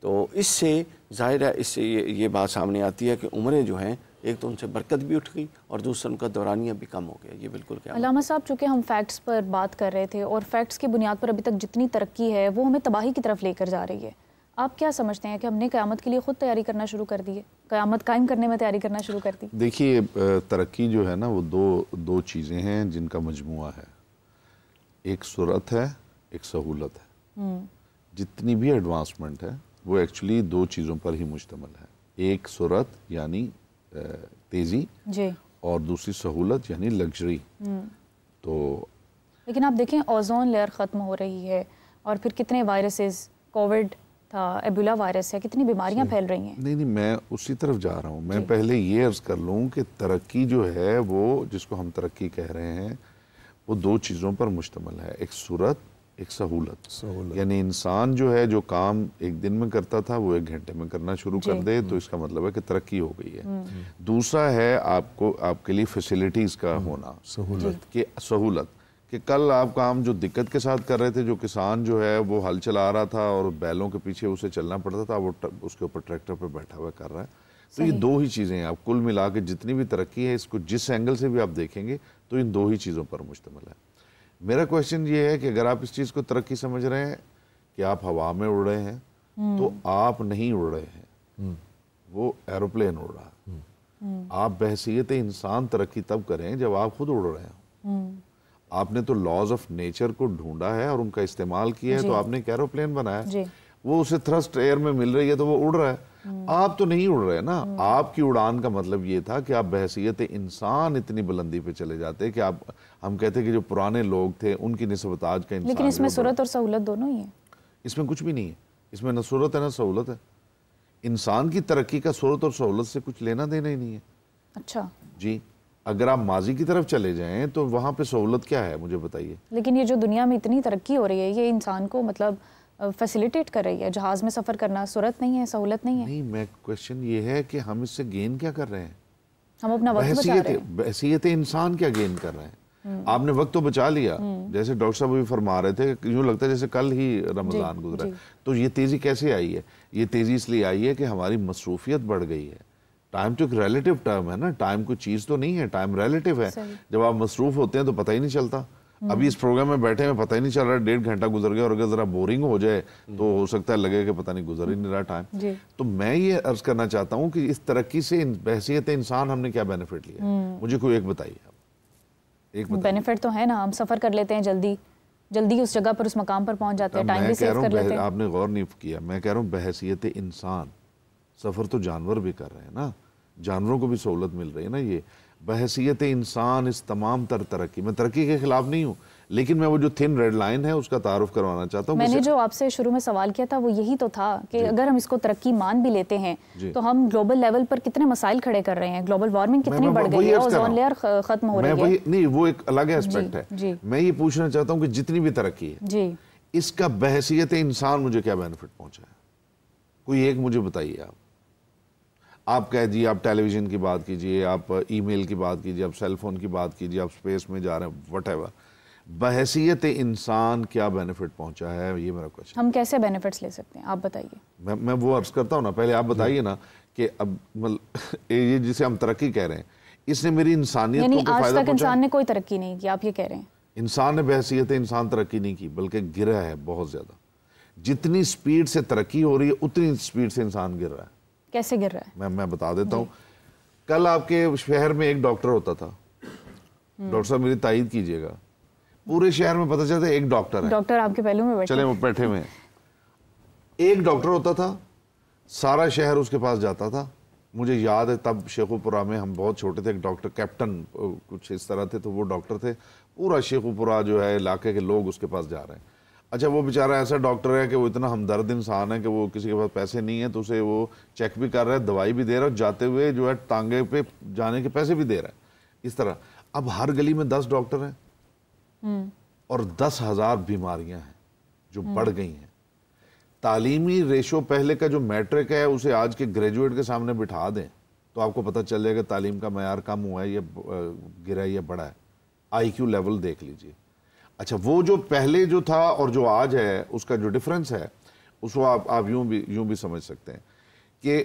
تو اس سے ظاہر ہے، اس سے یہ بات سامنے آتی ہے کہ عمریں جو ہیں ایک تو ان سے برکت بھی اٹھ گئی اور دوسرا ان کا دورانیہ بھی کم ہو گیا، یہ بالکل کیا۔ علامہ صاحب چونکہ ہم فیکٹس پر بات کر رہے تھے اور فیکٹس کی بنیاد پر ابھی تک جتنی ترقی ہے وہ ہمیں تباہی کی طرف لے کر جا رہی ہے، آپ کیا سمجھتے ہیں کہ ہم نے قیامت کے لیے خود تیاری کرنا شروع کر دی ہے، قیامت قائم کرنے میں تیاری کرنا شروع کر دی؟ دیکھیے ترقی جو ہے نا وہ دو چیزیں ہیں جن کا مجموعہ ہے، ایک سرعت ہے، ایک سہولت ہے۔ جتنی بھی ایڈوانسمنٹ ہے وہ ایکچولی 2 چیزوں پر ہی مشتمل ہے، ایک سرعت یعنی تیزی، جی، اور دوسری سہولت یعنی لگژری۔ تو لیکن آپ دیکھیں اوزون لیئر ختم ہو رہی ہے، اور پھر کتنے وائرسز، کووڈ تھا، ایبولا وائرس ہے، کتنی بیماریاں پھیل رہی ہیں۔ نہیں میں اسی طرف جا رہا ہوں، میں پہلے یہ عرض کر لوں کہ ترقی جو ہے وہ جس کو ہم ترقی کہہ رہے ہیں وہ 2 چیزوں پر مشتمل ہے، ایک سرعت، ایک سہولت۔ یعنی انسان جو ہے جو کام ایک دن میں کرتا تھا وہ 1 گھنٹے میں کرنا شروع کر دے تو اس کا مطلب ہے کہ ترقی ہو گئی ہے۔ دوسرا ہے آپ کے لیے فیسیلیٹیز کا ہونا، سہولت کہ کل آپ کام جو دقت کے ساتھ کر رہے تھے, جو کسان جو ہے وہ ہل چلا رہا تھا اور بیلوں کے پیچھے اسے چلنا پڑتا تھا, وہ اس کے اوپر ٹریکٹر پہ بیٹھا ہوا کر رہا ہے. تو یہ دو ہی چیزیں ہیں. آپ کل ملا کے جتنی بھی ترقی ہے اس کو جس اینگل سے بھی آپ دیکھیں گے تو ان دو ہی چیزوں پر مشتمل ہے. میرا کویشچن یہ ہے کہ اگر آپ اس چیز کو ترقی سمجھ رہے ہیں کہ آپ ہوا میں اڑ رہے ہیں, تو آپ نہیں اڑ رہے ہیں, وہ ایروپلین اڑ رہا ہے. آپ بحیثیت انسان ترقی تب کریں جب آپ خود اڑ رہے ہوں. آپ نے تو لاز آف نیچر کو ڈھونڈا ہے اور ان کا استعمال کیا ہے, تو آپ نے ایک ایروپلین بنایا, وہ اسے تھرسٹ ایئر میں مل رہی ہے تو وہ اڑ رہا ہے. آپ تو نہیں اڑ رہے نا. آپ کی اڑان کا مطلب یہ تھا کہ آپ بحیثیت انسان اتنی بلندی پہ چلے جاتے کہ آپ, ہم کہتے کہ جو پرانے لوگ تھے ان کی نسبت آج کا انسان. لیکن اس میں سہولت اور سہولت دونوں ہی ہیں. اس میں کچھ بھی نہیں ہے. اس میں نہ سہولت ہے نہ سہولت ہے. انسان کی ترقی کا سہولت اور سہولت سے کچھ لینا دینا ہی نہیں ہے. اچھا جی, اگر آپ ماضی کی طرف چلے جائیں تو وہاں پہ سہولت کیا ہے مجھے بتائیے. لیکن یہ جو دنیا میں اتنی ترقی ہو رہی ہے یہ انسان کو مطلب فیسیلیٹیٹ کر رہی ہے. جہاز میں سفر کرنا سہولت نہیں ہے, سہولت نہیں ہے. نہیں, میں کویشچن یہ ہے کہ ہم اس سے گین کیا کر رہے ہیں. ہم اپنا وقت بچا رہے ہیں. بحیثیت انسان کیا گین کر رہے ہیں. آپ نے وقت تو بچا لیا, جیسے ڈاکٹر صاحب بھی فرما رہے تھے, یوں لگتا ہے جیسے کل ہی رمضان گزرا. تو یہ تیزی کیسے آئی ہے؟ یہ تیزی اس لیے آئی ہے کہ ہماری مصروفیت بڑھ گئی ہے. ٹائم تو ایک ریلیٹیو ٹرم ہے نا, ٹائم کوئی چیز تو نہیں ہے, ٹائم ریلیٹیو ہے. جب آپ مصروف ہوتے ہیں تو پتہ ہی نہیں چلتا. ابھی اس پروگرام میں بیٹھے ہیں پتہ ہی نہیں چل رہا 1.5 گھنٹہ گزر گیا, اور اگر ذرا بورنگ ہو جائے تو ہو سکتا ہے لگے کہ پتہ نہیں گزر ہی نہیں رہا ٹائم. تو میں یہ عرض کرنا چاہتا ہوں کہ اس ترقی سے بحیثیت انسان ہم نے کیا بینیفٹ لیا, مجھے کوئی ایک بتائیے. آپ بینیفٹ تو ہے نا, ہم سفر کر لیتے ہیں, جلدی اس جگہ پر اس مقام پر پہنچ جاتے ہیں, ٹائم بھی سیو کر لیتے ہیں. آپ نے غور نہیں کیا, میں کہہ رہا ہوں بحیثیت انسان سفر تو جانور بھی کر رہے ہیں نا, جانوروں کو بھی سہولت مل رہی ہے نا. یہ بحیثیت انسان اس تمام تر ترقی, میں ترقی کے خلاف نہیں ہوں, لیکن میں وہ جو تھن ریڈ لائن ہے اس کا تعارف کروانا چاہتا ہوں. میں نے جو آپ سے شروع میں سوال کیا تھا وہ یہی تو تھا کہ اگر ہم اس کو ترقی مان بھی لیتے ہیں تو ہم گلوبل لیول پر کتنے مسائل کھڑے کر رہے ہیں. گلوبل وارمنگ کتنی بڑھ گئی ہے, اوزون لیئر ختم ہو رہی ہے. نہیں, وہ ایک الگ اسپیکٹ ہے. میں یہ پوچھنا چاہتا ہوں کہ جتنی بھی ترقی ہے اس کا بحیثیت انسان مجھے کیا بینیفٹ پہنچا ہے, کوئی ایک مجھے بتائیے. آپ کہہ دیجیے, آپ ٹیلی ویژن کی بات کیجئے, آپ ای میل کی بات کیجئے, آپ سیل فون کی بات کیجئے, آپ سپیس میں جا رہے ہیں, وٹ ایور, بحیثیت انسان کیا بینیفٹ پہنچا ہے, یہ میرا کوشچن. ہم کیسے بینیفٹس لے سکتے ہیں آپ بتائیے. میں وہ عرض کرتا ہوں نا, پہلے آپ بتائیے نا کہ اب یہ جسے ہم ترقی کہہ رہے ہیں اس نے میری انسانیت کو فائدہ پہنچا. آج تک انسان نے کوئی ترقی نہیں کی, آپ یہ کہہ رہے ہیں. انسان نے بحیثیت انسان ترقی نہیں کی, بلکہ گرا ہے بہت زیادہ. جتنی سپیڈ سے ترقی ہو رہی ہے اتنی سپیڈ سے انسان گر رہا ہے. کیسے گر رہا ہے میں بتا دیتا ہوں. کل آپ کے شہر میں ایک ڈاکٹر ہوتا تھا, ڈاکٹر صاحب میری تائید کیجئے گا, پورے شہر میں پتہ چلتا ہے ایک ڈاکٹر ہے. ڈاکٹر آپ کے پہلو میں بیٹھے, چلیں وہ بیٹھے ہوئے ہیں. ایک ڈاکٹر ہوتا تھا, سارا شہر اس کے پاس جاتا تھا. مجھے یاد ہے تب شیخوپورہ میں ہم بہت چھوٹے تھے, ایک ڈاکٹر کیپٹن کچھ اس طرح تھے, تو وہ ڈاکٹر تھے. پورا شیخوپورہ جو ہے علاقے کے لوگ اس کے پاس جا رہے ہیں. اچھا, وہ بیچارہ ایسا ڈاکٹر ہے کہ وہ اتنا ہمدرد انسان ہے کہ وہ کسی کے پاس پیسے نہیں ہیں تو اسے وہ چیک بھی کر رہا ہے, دوائی بھی دے رہا ہے, جاتے ہوئے جو ہے ٹانگے پہ جانے کے پیسے بھی دے رہا ہے. اس طرح اب ہر گلی میں 10 ڈاکٹر ہیں اور 10,000 بیماریاں ہیں جو بڑھ گئی ہیں. تعلیمی ریشو پہلے کا جو میٹرک ہے اسے آج کے گریجویٹ کے سامنے بٹھا دیں تو آپ کو پتہ چل جائے گا تعلیم کا معیار کم ہوا ہے یا گرا ہے یا بڑھا ہے. آئی کیو لیول دیکھ لیجئے. اچھا, وہ جو پہلے جو تھا اور جو آج ہے اس کا جو ڈیفرنس ہے اس کو آپ یوں بھی سمجھ سکتے ہیں کہ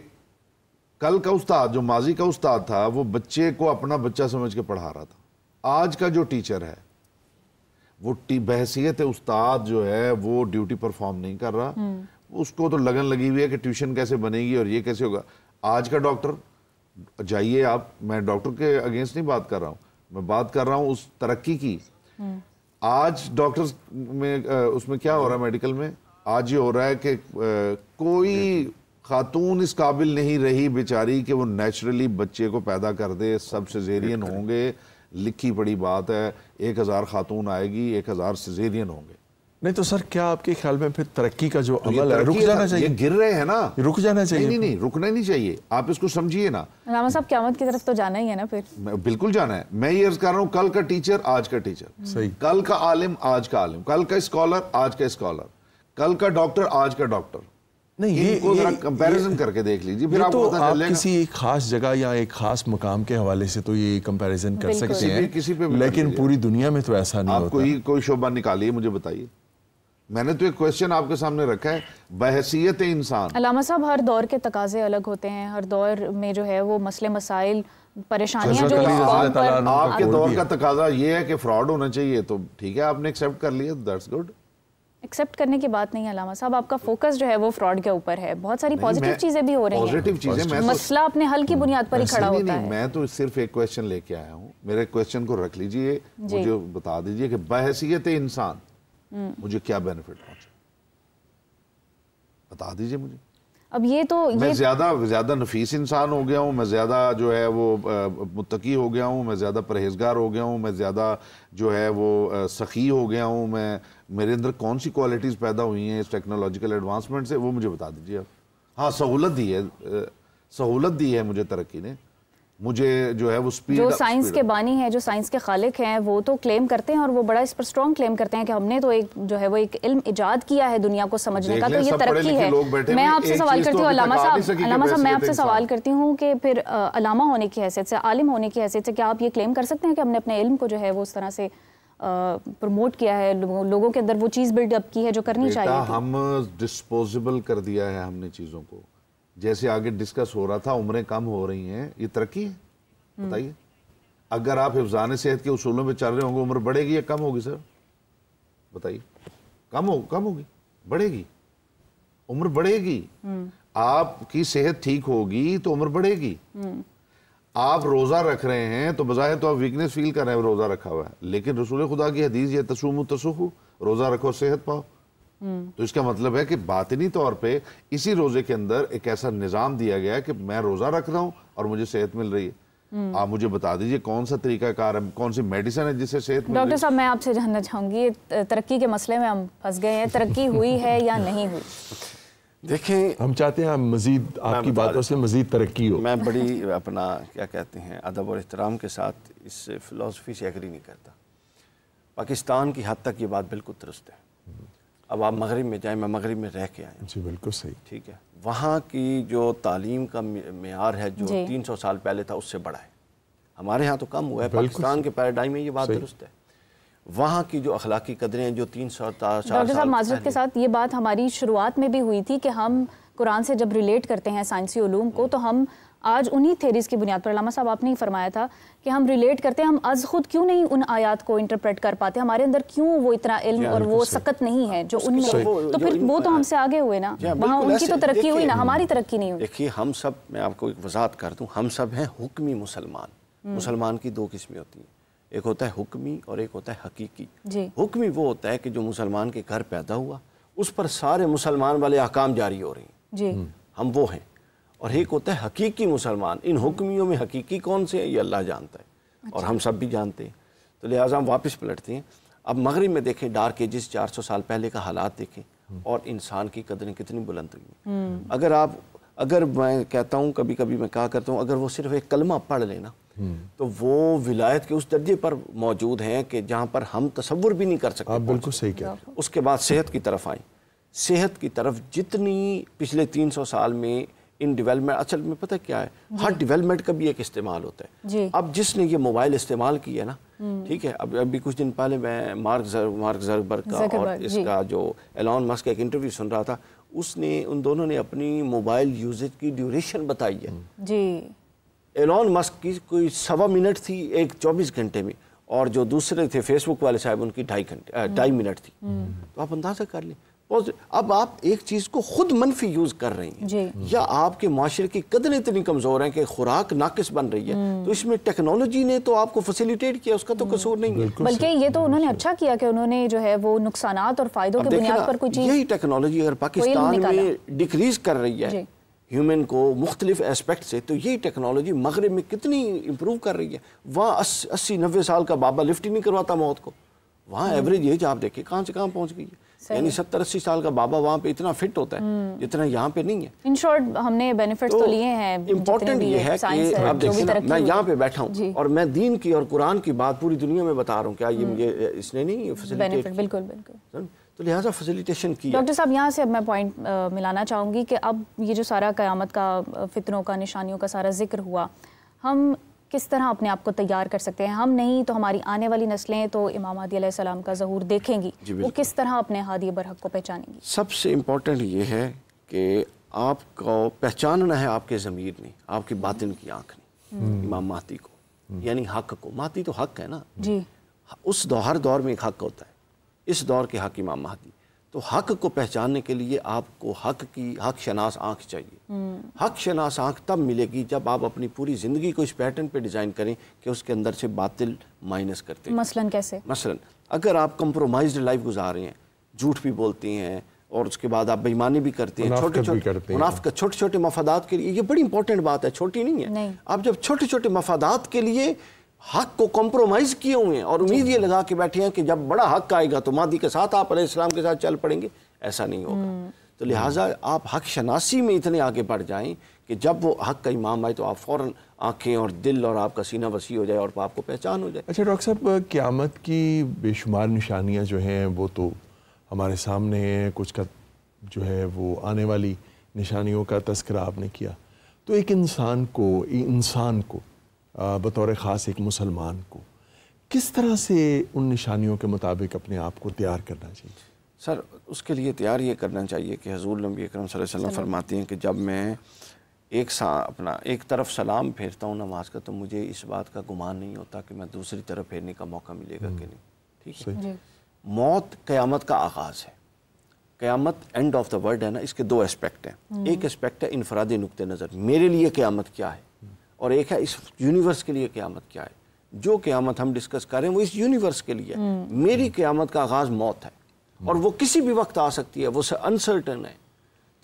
کل کا استاد, جو ماضی کا استاد تھا, وہ بچے کو اپنا بچہ سمجھ کے پڑھا رہا تھا. آج کا جو ٹیچر ہے وہ بحیثیت استاد جو ہے وہ ڈیوٹی پرفارم نہیں کر رہا. اس کو تو لگن لگی ہوئی ہے کہ ٹیوشن کیسے بنے گی اور یہ کیسے ہوگا. آج کا ڈاکٹر, جائیے آپ, میں ڈاکٹر کے اگینسٹ نہیں بات کر رہا ہوں, میں بات کر رہا ہوں اس ترقی کی. آج ڈاکٹرز میں اس میں کیا ہو رہا ہے میڈیکل میں, آج یہ ہو رہا ہے کہ کوئی خاتون اس قابل نہیں رہی بیچاری کہ وہ نیچرلی بچے کو پیدا کر دے. سب سیزیرین ہوں گے, لکھی پڑی بات ہے. 1000 خاتون آئے گی, 1000 سیزیرین ہوں گے. نہیں تو سر کیا آپ کے خیال میں پھر ترقی کا جو عمل ہے رک جانا چاہیے؟ یہ گر رہے ہیں نا, رک جانا چاہیے. نہیں, رکنا نہیں چاہیے. آپ اس کو سمجھیے نا. علامہ صاحب قیامت کی طرف تو جانا ہی ہے نا پھر. بالکل جانا ہے. میں یہ عرض کر رہا ہوں, کل کا ٹیچر آج کا ٹیچر, صحیح, کل کا عالم آج کا عالم, کل کا اسکالر آج کا اسکالر, کل کا ڈاکٹر آج کا ڈاکٹر. نہیں، یہ ذرا کمپیریزن کر کے دیکھ لیجیے، پھر آپ کو پتہ چلے گا. کسی ایک خاص جگہ یا ایک خاص مقام کے حوالے سے تو یہ کمپیریزن کر سکتے ہیں، کسی پہ لیکن پوری دنیا میں تو ایسا نہیں ہوتا. آپ کوئی شعبہ نکالیے مجھے بتائیے. میں نے تو ایک کویسچن آپ کے سامنے رکھا ہے بحیثیت انسان. علامہ صاحب ہر دور کے تقاضے الگ ہوتے ہیں، ہر دور میں جو ہے وہ مسئلے مسائل پریشانیاں جو آپ کے دور کا تقاضا یہ ہے کہ فراڈ ہونا چاہیے، تو ٹھیک ہے آپ نے ایکسیپٹ کر لیا، دیٹس گڈ. ایکسیپٹ کرنے کی بات نہیں علامہ صاحب، آپ کا فوکس جو ہے وہ فراڈ کے اوپر ہے. بہت ساری پازیٹیو چیزیں بھی ہو رہی ہیں، پازیٹیو چیزیں، مسئلہ اپنے حل کی بنیاد پر ہی کھڑا ہوتا ہے. میں تو صرف ایک کویسچن لے کے آیا ہوں، میرے کویسچن کو رکھ لیجئے، مجھے بتا دیجئے کہ بحیثیت انسان مجھے کیا بینیفٹ پہنچا، بتا دیجئے مجھے. اب یہ تو میں زیادہ نفیس انسان ہو گیا ہوں، میں زیادہ جو ہے وہ متقی ہو گیا ہوں، میں زیادہ پرہیزگار ہو گیا ہوں، میں زیادہ جو ہے وہ سخی ہو گیا ہوں، میرے اندر کون سی کوالٹیز پیدا ہوئی ہیں اس ٹیکنالوجیکل ایڈوانسمنٹ سے، وہ مجھے بتا دیجیے آپ. ہاں سہولت دی ہے مجھے ترقی نے، مجھے جو ہے وہ سپیڈ. جو سائنس کے بانی ہیں، جو سائنس کے خالق ہیں، وہ تو کلیم کرتے ہیں اور وہ بڑا اس پر سٹرونگ کلیم کرتے ہیں کہ ہم نے تو ایک جو ہے وہ ایک علم ایجاد کیا ہے دنیا کو سمجھنے کا، تو یہ ترقی ہے. میں آپ سے سوال کرتی ہوں علامہ صاحب میں آپ سے سوال کرتی ہوں کہ پھر علامہ ہونے کی حیثیت سے، عالم ہونے کی حیثیت سے کیا آپ یہ کلیم کر سکتے ہیں کہ ہم نے اپنے علم کو جو ہے وہ اس طرح سے پروموٹ کیا ہے، لوگوں کے اندر وہ چیز بلڈ اپ کی ہے جو کرنی چاہیے تھی؟ ہم ڈسپوزیبل کر دیا ہے ہم نے چیزوں کو. جیسے آگے ڈسکس ہو رہا تھا عمریں کم ہو رہی ہیں، یہ ترقی ہے؟ بتائیے. اگر آپ حفظان صحت کے اصولوں پہ چل رہے ہوں گے عمر بڑھے گی یا کم ہوگی سر؟ بتائیے. کم ہوگی، بڑھے گی؟ عمر بڑھے گی. آپ کی صحت ٹھیک ہوگی تو عمر بڑھے گی. آپ روزہ رکھ رہے ہیں تو بظاہر تو آپ ویکنس فیل کر رہے ہیں، روزہ رکھا ہوا ہے، لیکن رسول خدا کی حدیث یہ تصوموا تصحوا، روزہ رکھو صحت پاؤ. تو اس کا مطلب ہے کہ باطنی طور پہ اسی روزے کے اندر ایک ایسا نظام دیا گیا ہے کہ میں روزہ رکھ رہا ہوں اور مجھے صحت مل رہی ہے. آپ مجھے بتا دیجئے کون سا طریقہ کار ہے، کون سی میڈیسن ہے جس سے صحت مل رہی ہے؟ ڈاکٹر صاحب میں آپ سے جاننا چاہوں گی، ترقی کے مسئلے میں ہم پھنس گئے ہیں، ترقی ہوئی ہے یا نہیں ہوئی؟ دیکھیں ہم چاہتے ہیں مزید آپ کی باتوں سے مزید ترقی ہو. میں بڑی اپنا کیا کہتے ہیں ادب اور احترام کے ساتھ اس فلسفی سے ایگری نہیں کرتا. پاکستان کی حد تک یہ بات بالکل درست ہے. اب آپ مغرب میں جائیں، میں مغرب میں رہ کے آیا ہوں. جی بالکل صحیح. ٹھیک ہے، وہاں کی جو تعلیم کا معیار ہے جو 300 سال پہلے تھا اس سے بڑا ہے. ہمارے ہاں تو کم ہوا ہے. پاکستان کے پیراڈائم میں یہ بات درست ہے. وہاں کی جو اخلاقی قدریں ہیں جو 300 سال ڈاکٹر صاحب معذرت کے ساتھ یہ بات ہماری شروعات میں بھی ہوئی تھی کہ ہم قرآن سے جب ریلیٹ کرتے ہیں سائنسی علوم کو تو ہم آج انہی تھیریز کی بنیاد پر، علامہ صاحب آپ نے ہی فرمایا تھا کہ ہم ریلیٹ کرتے ہیں، ہم از خود کیوں نہیں ان آیات کو انٹرپریٹ کر پاتے، ہمارے اندر کیوں وہ اتنا علم اور وہ سکت نہیں ہے جو ان میں، تو پھر وہ تو ہم سے آگے ہوئے نا، وہاں ان کی تو ترقی ہوئی نا، ہماری ترقی نہیں ہوئی. دیکھیے ہم سب، میں آپ کو ایک وضاحت کر دوں، ہم سب ہیں حکمی مسلمان. مسلمان کی 2 قسمیں ہوتی ہیں، ایک ہوتا ہے حکمی اور ایک ہوتا ہے حقیقی. حکمی وہ ہوتا ہے کہ جو مسلمان کے گھر پیدا ہوا اس پر سارے مسلمان والے احکام جاری ہو رہی ہیں، ہم وہ ہیں. اور ایک ہوتا ہے حقیقی مسلمان. ان حکمیوں میں حقیقی کون سے ہیں یہ اللہ جانتا ہے اور ہم سب بھی جانتے ہیں. تو لہٰذا ہم واپس پلٹتے ہیں. اب مغرب میں دیکھیں ڈارک ایجز 400 سال پہلے کا حالات دیکھیں اور انسان کی قدریں کتنی بلند ہوئی ہیں. اگر میں کہتا ہوں، کبھی کبھی میں کہا کرتا ہوں، اگر وہ صرف ایک کلمہ پڑھ لینا تو وہ ولایت کے اس درجے پر موجود ہیں کہ جہاں پر ہم تصور بھی نہیں کر سکتے. آپ بالکل صحیح کہہ رہے ہیں. اس کے بعد صحت کی طرف آئیں. صحت کی طرف جتنی پچھلے 300 سال میں ان ڈیولپمنٹ، اصل میں پتہ کیا ہے، ہر ڈیولپمنٹ کا بھی ایک استعمال ہوتا ہے. اب جس نے یہ موبائل استعمال کیا نا، ٹھیک ہے، ابھی کچھ دن پہلے میں مارک زکربرگ کا اور اس کا جو ایلون مسک کا ایک انٹرویو سن رہا تھا، ان دونوں نے اپنی موبائل یوزیج کی ڈیوریشن بتائی ہے. ایلون مسک کی کوئی 1.25 منٹ تھی ایک 24 گھنٹے میں، اور جو دوسرے تھے فیس بک والے صاحب ان کی 2.5 منٹ تھی. تو آپ اندازہ کر لیں. اب آپ ایک چیز کو خود منفی یوز کر رہی ہیں یا آپ کے معاشرے کی قدریں اتنی کمزور ہیں کہ خوراک ناقص بن رہی ہے، تو اس میں ٹیکنالوجی نے تو آپ کو فیسیلیٹیٹ کیا، اس کا تو قصور نہیں ہے. بلکہ یہ تو انہوں نے اچھا کیا کہ انہوں نے جو ہے وہ نقصانات اور فائدوں کی بنیاد پر کوئی چیز، یہی ٹیکنالوجی اگر پاکستان میں ڈیکریز کر رہی ہے ہیومن کو مختلف اسپیکٹ سے، تو یہی ٹیکنالوجی مغرب میں کتنی امپروو کر رہی ہے. وہاں 80-90 سال کا بابا لفٹ ہی نہیں کرواتا موت کو. وہاں ایوریج ایج آپ دیکھیں کہاں سے کہاں پہنچ گئی ہے. یعنی 70-80 سال کا بابا وہاں پہ اتنا فٹ ہوتا ہے جتنا یہاں پہ نہیں ہے. ان شارٹ ہم نے بینیفٹس تو لیے ہیں. امپورٹنٹ یہ ہے کہ اب دیکھیں میں یہاں پہ بیٹھا ہوں اور میں دین کی اور قرآن کی بات پوری دنیا میں بتا رہا ہوں. کیا یہ اس نے نہیں فیسیلیٹیٹ؟ بالکل بالکل. تو لہٰذا فیسیلیٹیشن کی. ڈاکٹر صاحب یہاں سے اب میں پوائنٹ ملانا چاہوں گی کہ اب یہ جو سارا قیامت کا فتنوں کا نشانیوں کا سارا ذکر ہوا, ہم کس طرح اپنے آپ کو تیار کر سکتے ہیں؟ ہم نہیں تو ہماری آنے والی نسلیں تو امام مہدی علیہ السلام کا ظہور دیکھیں گی, وہ کس طرح اپنے ہادی برحق کو پہچانیں گی؟ سب سے امپورٹنٹ یہ ہے کہ آپ کو پہچاننا ہے آپ کے ضمیر نے, آپ کی باطن کی آنکھ نے امام مہدی کو, یعنی حق کو. مہدی تو حق ہے نا جی, اس ہر دور میں ایک حق ہوتا ہے, اس دور کے حق امام مہدی. تو حق کو پہچاننے کے لیے آپ کو حق شناس آنکھ چاہیے. حق شناس آنکھ تب ملے گی جب آپ اپنی پوری زندگی کو اس پیٹرن پہ ڈیزائن کریں کہ اس کے اندر سے باطل مائنس کرتے ہیں. مثلاً کیسے؟ مثلاً اگر آپ کمپرومائزڈ لائف گزار رہے ہیں, جھوٹ بھی بولتے ہیں اور اس کے بعد آپ بےایمانی بھی کرتے ہیں, چھوٹے چھوٹے مفادات کے لیے, یہ بڑی امپورٹنٹ بات ہے, چھوٹی نہیں ہے. آپ جب چھوٹے چھوٹے مفادات کے لیے حق کو کمپرومائز کیے ہوئے ہیں اور امید یہ لگا کے بیٹھے ہیں کہ جب بڑا حق آئے گا تو مہدی کے ساتھ آپ علیہ السلام کے ساتھ چل پڑیں گے, ایسا نہیں ہوگا. تو لہٰذا آپ حق شناسی میں اتنے آگے بڑھ جائیں کہ جب وہ حق کا امام آئے تو آپ فوراً آنکھیں اور دل اور آپ کا سینہ وسیع ہو جائے اور آپ کو پہچان ہو جائے. اچھا ڈاکٹر صاحب, قیامت کی بے شمار نشانیاں جو ہیں وہ تو ہمارے سامنے ہیں, کچھ کا جو ہے وہ آنے والی نشانیوں کا تذکرہ آپ نے کیا. تو ایک انسان کو بطور خاص ایک مسلمان کو کس طرح سے ان نشانیوں کے مطابق اپنے آپ کو تیار کرنا چاہیے؟ سر اس کے لیے تیار یہ کرنا چاہیے کہ حضور نبی اکرم صلی اللہ علیہ وسلم فرماتے ہیں کہ جب میں ایک طرف سلام پھیرتا ہوں نماز کا تو مجھے اس بات کا گمان نہیں ہوتا کہ میں دوسری طرف پھیرنے کا موقع ملے گا کہ نہیں. ٹھیک ہے. موت قیامت کا آغاز ہے. قیامت اینڈ آف دا ورلڈ ہے نا, اس کے دو اسپیکٹ ہیں. ایک اسپیکٹ ہے انفرادی نقطہ نظر, میرے لیے قیامت کیا ہے, اور ایک ہے اس یونیورس کے لیے قیامت کیا ہے. جو قیامت ہم ڈسکس کر رہے ہیں وہ اس یونیورس کے لیے ہے. میری قیامت کا آغاز موت ہے اور وہ کسی بھی وقت آ سکتی ہے, وہ انسرٹن ہے.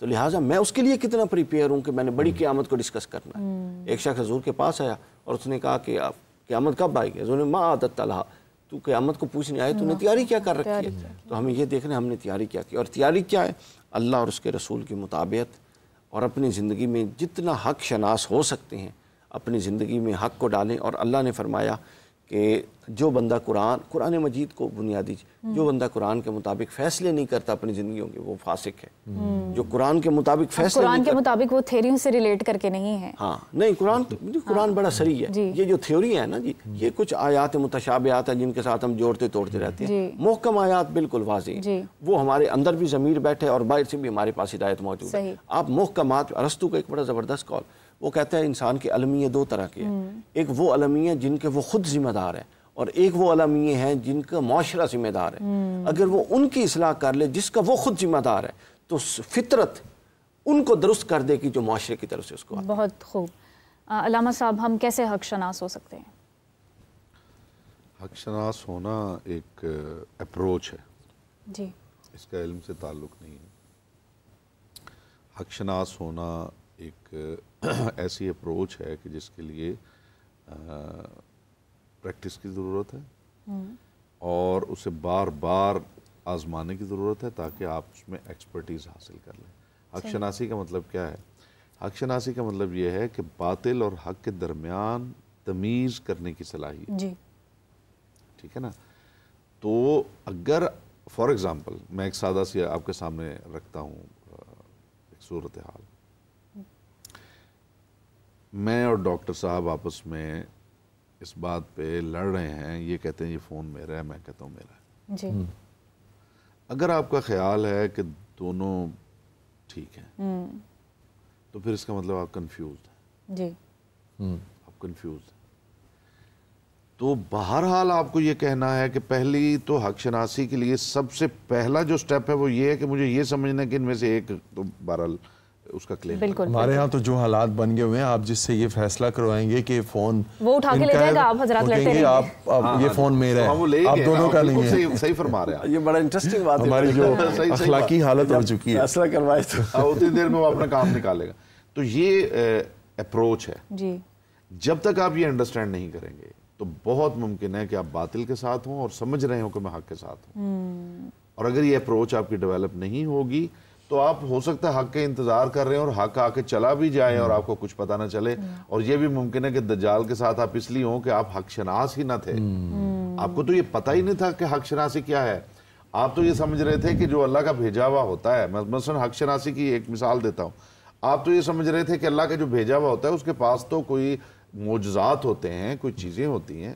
تو لہٰذا میں اس کے لیے کتنا پریپیئر ہوں کہ میں نے بڑی قیامت کو ڈسکس کرنا ہے. ایک شخص حضور کے پاس آیا اور اس نے کہا کہ آپ قیامت کب آئے گی؟ حضور نے ما عادت طلحہ, تو قیامت کو پوچھنے آئے, تو نے تیاری کیا کر رکھی ہے؟ تو ہمیں یہ دیکھنا ہے ہم نے تیاری کیا کی, اور تیاری کیا ہے؟ اللہ اور اس کے رسول کی مطابقت, اور اپنی زندگی میں جتنا حق شناس ہو سکتے ہیں اپنی زندگی میں حق کو ڈالیں. اور اللہ نے فرمایا کہ جو بندہ قرآن مجید کو بنیادی, جو بندہ قرآن کے مطابق فیصلے نہیں کرتا اپنی زندگیوں کے, وہ فاسق ہے. جو قرآن کے مطابق فیصلے قرآن کے مطابق وہ تھیوریوں سے ریلیٹ کر کے نہیں ہے. ہاں نہیں, قرآن بڑا صریح ہے. یہ جو تھیوری ہے نا جی, یہ کچھ آیات متشابہات ہیں جن کے ساتھ ہم جوڑتے توڑتے رہتے ہیں. محکم آیات بالکل واضح ہیں, وہ ہمارے اندر بھی ضمیر بیٹھے اور باہر سے بھی ہمارے پاس ہدایت موجود ہے. آپ محکمات, ارسطو کا ایک بڑا زبردست قول, وہ کہتا ہے انسان کے علمیے دو طرح کے ہیں. ایک وہ علمیے جن کے وہ خود ذمہ دار ہیں, اور ایک وہ علمیے ہیں جن کا معاشرہ ذمہ دار ہے. اگر وہ ان کی اصلاح کر لے جس کا وہ خود ذمہ دار ہے تو فطرت ان کو درست کر دے گی جو معاشرے کی طرف سے اس کو. بہت خوب. علامہ صاحب, ہم کیسے حق شناس ہو سکتے ہیں؟ حق شناس ہونا ایک اپروچ ہے جی, اس کا علم سے تعلق نہیں ہے. حق شناس ہونا ایک ایسی اپروچ ہے کہ جس کے لیے پریکٹس کی ضرورت ہے اور اسے بار بار آزمانے کی ضرورت ہے تاکہ آپ اس میں ایکسپرٹیز حاصل کر لیں. حق شناسی کا مطلب کیا ہے؟ حق شناسی کا مطلب یہ ہے کہ باطل اور حق کے درمیان تمیز کرنے کی صلاحیت. جی ٹھیک ہے نا. تو اگر فار ایگزامپل میں ایک سادہ سی آپ کے سامنے رکھتا ہوں ایک صورتحال, میں اور ڈاکٹر صاحب آپس میں اس بات پہ لڑ رہے ہیں, یہ کہتے ہیں یہ فون میرا ہے, میں کہتا ہوں میرا ہے. جی. اگر آپ کا خیال ہے کہ دونوں ٹھیک ہیں تو پھر اس کا مطلب آپ کنفیوزڈ ہیں. جی. آپ کنفیوزڈ ہیں. تو بہرحال آپ کو یہ کہنا ہے کہ پہلی تو حق شناسی کے لیے سب سے پہلا جو سٹیپ ہے وہ یہ ہے کہ مجھے یہ سمجھنا ہے کہ ان میں سے ایک تو بہرحال اس کا کلیم. بالکل. ہمارے ہاں تو جو حالات بن گئے ہوئے ہیں, آپ جس سے یہ فیصلہ کروائیں گے کہ فون وہ اٹھا کے لے جائے گا, آپ حضرات لڑتے رہیں گے, آپ یہ فون میرا ہے, آپ دونوں کا نہیں ہے. صحیح فرما رہے ہیں. یہ بڑا انٹرسٹنگ بات ہے, ہماری جو اخلاقی حالت ہو چکی ہے, فیصلہ کروائے تو اتنی دیر میں وہ اپنا کام نکالے گا. تو یہ اپروچ ہے. جی. جب تک آپ یہ انڈرسٹینڈ نہیں کریں گے تو بہت ممکن ہے کہ آپ باطل کے ساتھ ہوں اور سمجھ رہے ہوں کہ میں حق کے ساتھ ہوں. اور اگر یہ اپروچ آپ کی ڈیولپ نہیں ہوگی تو آپ ہو سکتا ہے حق کے انتظار کر رہے ہیں اور حق آ کے چلا بھی جائے اور آپ کو کچھ پتہ نہ چلے. اور یہ بھی ممکن ہے کہ دجال کے ساتھ آپ اس لیے ہوں کہ آپ حق شناس ہی نہ تھے, آپ کو تو یہ پتہ ہی نہیں تھا کہ حق شناسی کیا ہے. آپ تو یہ سمجھ رہے تھے کہ جو اللہ کا بھیجا ہوا ہوتا ہے, مثلا حق شناسی کی ایک مثال دیتا ہوں, آپ تو یہ سمجھ رہے تھے کہ اللہ کا جو بھیجا ہوا ہوتا ہے اس کے پاس تو کوئی معجزات ہوتے ہیں, کوئی چیزیں ہوتی ہیں,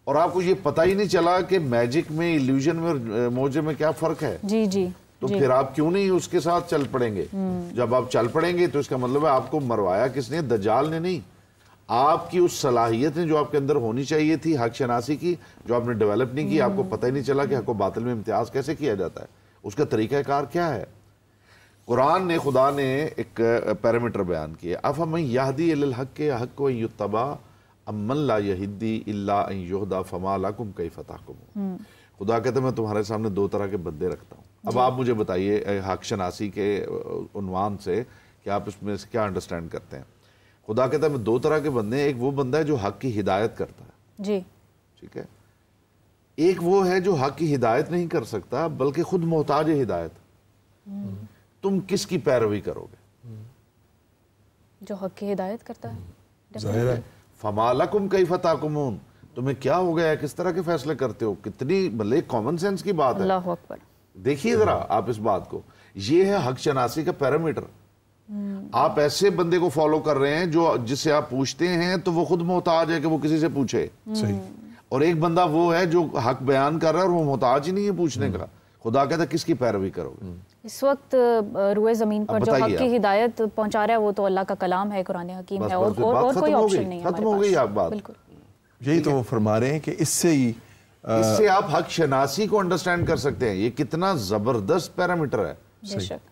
اور آپ کو یہ پتہ ہی نہیں چلا کہ میجک میں, ایلیوژن میں اور معجزے میں کیا فرق ہے. جی جی. تو پھر آپ کیوں نہیں اس کے ساتھ چل پڑیں گے؟ جب آپ چل پڑیں گے تو اس کا مطلب ہے آپ کو مروایا کس نے؟ دجال نے نہیں. آپ کی اس صلاحیت نے جو آپ کے اندر ہونی چاہیے تھی حق شناسی کی, جو آپ نے ڈیولپ نہیں کی, آپ کو پتہ ہی نہیں چلا کہ حق و باطل میں امتیاز کیسے کیا جاتا ہے, اس کا طریقہ کار کیا ہے. قرآن نے, خدا نے ایک پیرامیٹر بیان کیا, افمن یہدی الی الحق حق و یتبع امن لا یہدی الا ان یہدی فما لکم کیف تحکمون. خدا کہتا ہے میں تمہارے سامنے دو طرح کے بندے رکھتا ہوں. اب آپ مجھے بتائیے حق شناسی کے عنوان سے کہ آپ اس میں سے کیا انڈرسٹینڈ کرتے ہیں. خدا کہتا ہے میں دو طرح کے بندے ہیں, ایک وہ بندہ ہے جو حق کی ہدایت کرتا ہے, جی ٹھیک ہے, ایک وہ ہے جو حق کی ہدایت نہیں کر سکتا بلکہ خود محتاج ہدایت. تم کس کی پیروی کرو گے؟ جو حق کی ہدایت کرتا ہے. ظاہر ہے. فما لکم کیف تحکمون, تمہیں کیا ہو گیا ہے, کس طرح کے فیصلے کرتے ہو. کتنی مطلب کامن سینس کی بات ہے. اللہ اکبر. دیکھیے ذرا آپ اس بات کو, یہ ہے حق شناسی کا پیرامیٹر. آپ ایسے بندے کو فالو کر رہے ہیں جو جس سے آپ پوچھتے ہیں تو وہ خود محتاج ہے کہ وہ کسی سے پوچھے. صحیح. اور ایک بندہ وہ ہے جو حق بیان کر رہا ہے اور وہ محتاج ہی نہیں ہے پوچھنے کا. خدا کہتا ہے کس کی پیروی کرو گے؟ اس وقت روئے زمین پر جو حق کی ہدایت پہنچا رہا ہے وہ تو اللہ کا کلام ہے, قرآن حکیم ہے, اور کوئی آپشن نہیں ہے. ختم ہو گئی آپ بات. یہی تو وہ فرما رہے ہیں کہ اس سے آپ حق شناسی کو انڈرسٹینڈ کر سکتے ہیں. یہ کتنا زبردست پیرامیٹر ہے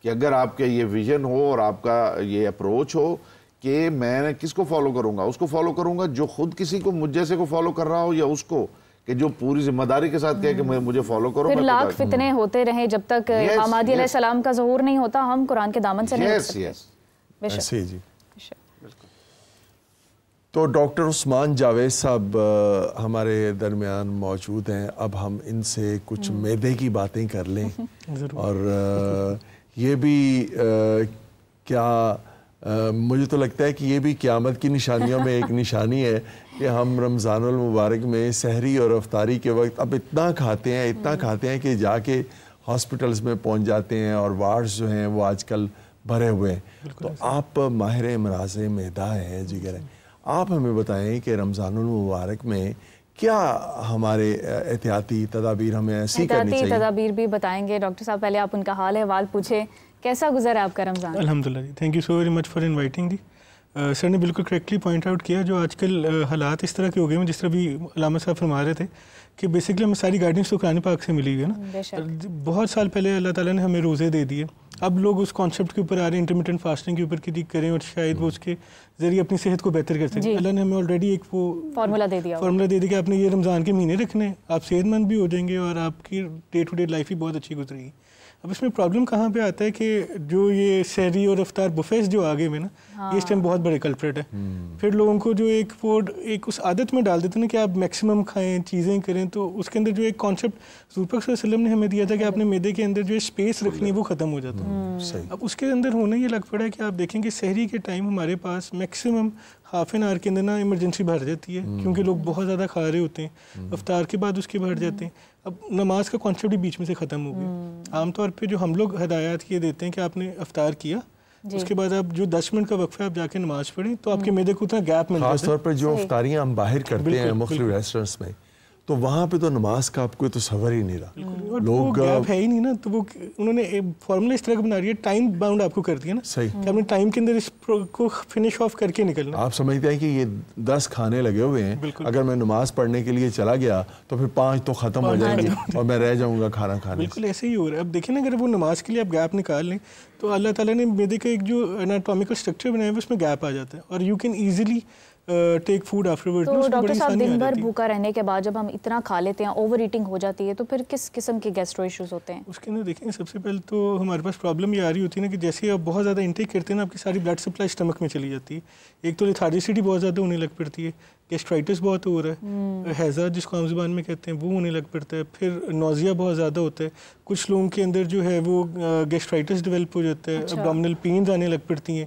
کہ اگر آپ کا یہ ویژن ہو اور آپ کا یہ اپروچ ہو کہ میں کس کو فالو کروں گا, اس کو فالو کروں گا جو خود کسی کو مجھ جیسے کو فالو کر رہا ہو, یا اس کو کہ جو پوری ذمہ داری کے ساتھ کہے کہ مجھے فالو کرو. پھر لاکھ فتنے ہوتے رہیں جب تک امام مہدی علیہ السلام کا ظہور نہیں ہوتا, ہم قرآن کے دامن سے نہیں ہٹ سکتے. ایسے جی. تو ڈاکٹر عثمان جاوید صاحب ہمارے درمیان موجود ہیں. اب ہم ان سے کچھ معدے کی باتیں کر لیں, اور یہ بھی کیا مجھے تو لگتا ہے کہ یہ بھی قیامت کی نشانیوں میں ایک نشانی ہے کہ ہم رمضان المبارک میں سحری اور افطاری کے وقت اب اتنا کھاتے ہیں کہ جا کے ہاسپٹلز میں پہنچ جاتے ہیں, اور وارڈز جو ہیں وہ آج کل بھرے ہوئے ہیں. تو آپ ماہر امراض معدہ ہیں, جگر ہیں, آپ ہمیں بتائیں کہ رمضان المبارک میں کیا ہمارے احتیاطی تدابیر ہمیں ایسی کرنی چاہیے؟ احتیاطی تدابیر بھی بتائیں گے. ڈاکٹر صاحب پہلے آپ ان کا حال احوال پوچھیں, کیسا گزرا آپ کا رمضان؟ الحمدللہ جی, thank you so very much for inviting جی. سر نے بالکل کریکٹلی پوائنٹ آؤٹ کیا, جو آج کل حالات اس طرح کے ہو گئے ہیں, جس طرح بھی علامہ صاحب فرما رہے تھے کہ بیسکلی ہمیں ساری گائیڈنس تو قرآن پاک سے ملی ہوئی ہے نا. بہت سال پہلے اللہ تعالیٰ نے ہمیں روزے دے دیے, اب لوگ اس کانسیپٹ کے اوپر آ رہے ہیں انٹرمیٹنٹ فاسٹنگ کے اوپر کہ کریں اور شاید وہ اس کے ذریعے اپنی صحت کو بہتر کر سکیں. اللہ نے ہمیں آلریڈی ایک وہ فارمولہ دے دیا کہ آپ نے یہ رمضان کے مہینے رکھنے, آپ صحت مند بھی ہو جائیں گے اور آپ کی ڈے ٹو ڈے لائف بھی بہت اچھی گزرے گی. اب اس میں پرابلم کہاں پہ آتا ہے کہ جو یہ سحری اور افطار بفیز جو آگے میں نا, یہ اس ٹائم بہت بڑے کلپریٹ ہے. پھر لوگوں کو جو ایک اس عادت میں ڈال دیتے ہیں نا کہ آپ میکسیمم کھائیں, چیزیں کریں, تو اس کے اندر جو ایک کانسیپٹ حضور پاک صلی اللہ علیہ وسلم نے ہمیں دیا تھا کہ آپ نے معدے کے اندر جو اسپیس رکھنی ہے وہ ختم ہو جاتا ہے. اب اس کے اندر ہونا یہ لگ پڑا ہے کہ آپ دیکھیں کہ سحری کے ٹائم ہمارے پاس میکسیمم ہاف این آور کے اندر نا ایمرجنسی بھر جاتی ہے, کیونکہ لوگ بہت زیادہ کھا رہے ہوتے ہیں. افطار کے بعد اس کے بھر جاتے ہیں. اب نماز کا کانسیپٹ بھی بیچ میں سے ختم ہو گیا. عام طور پہ جو ہم لوگ ہدایات یہ دیتے ہیں کہ آپ نے افطار کیا, اس کے بعد آپ جو 10 منٹ کا وقفہ آپ جا کے نماز پڑھیں تو آپ کے معدے کو اتنا گیپ مل جاتا ہے. خاص طور پر جو افطاریاں ہم باہر کرتے ہیں مختلف ریسٹورنٹس میں, تو وہاں پہ تو نماز کا آپ کو تصور ہی نہیں رہا. لوگ گیپ ہے ہی نہیں نا, تو وہ انہوں نے فارمولا اس طرح کا بنا رہی ہے, ٹائم باؤنڈ آپ کو کر دیا نا, صحیح, کہ آپ نے ٹائم کے اندر اس کو فنش آف کر کے نکلنا. آپ سمجھتے ہیں کہ یہ 10 کھانے لگے ہوئے ہیں, اگر میں نماز پڑھنے کے لیے چلا گیا تو پھر 5 تو ختم ہو جائیں گے اور میں رہ جاؤں گا کھانا کھانے. بالکل ایسے ہی ہو رہا ہے. اب دیکھیں نا, اگر وہ نماز کے لیے آپ گیپ نکال لیں تو اللہ تعالیٰ نے معدے کا ایک جو اناٹومیکل اسٹرکچر بنایا ہے اس میں گیپ آ جاتا ہے, اور you can easily take food after word. تو ڈاکٹر صاحب دن بھر بھوکا رہنے کے بعد جب ہم اتنا کھا لیتے ہیں, اوور ایٹنگ ہو جاتی ہے, تو پھر کس قسم کے گیسٹرو ایشوز ہوتے ہیں؟ اس کے اندر دیکھیں سب سے پہلے تو ہمارے پاس پرابلم یہ آ رہی ہوتی ہے نا کہ جیسے آپ بہت زیادہ انٹیک کرتے ہیں نا, آپ کی ساری بلڈ سپلائی اسٹمک میں چلی جاتی ہے. ایک تو لیتھارجسٹی بہت زیادہ ہونے لگ پڑتی ہے, گیسٹرائٹس بہت ہو رہا ہے, ہیضہ جس کو عام زبان میں کہتے ہیں وہ ہونے لگ پڑتا ہے, پھر نوزیا بہت زیادہ ہوتا ہے. کچھ لوگوں کے اندر جو ہے وہ گیسٹرائٹس ڈیولپ ہو جاتا ہے, ابڈومینل پینز آنے لگ پڑتی ہیں.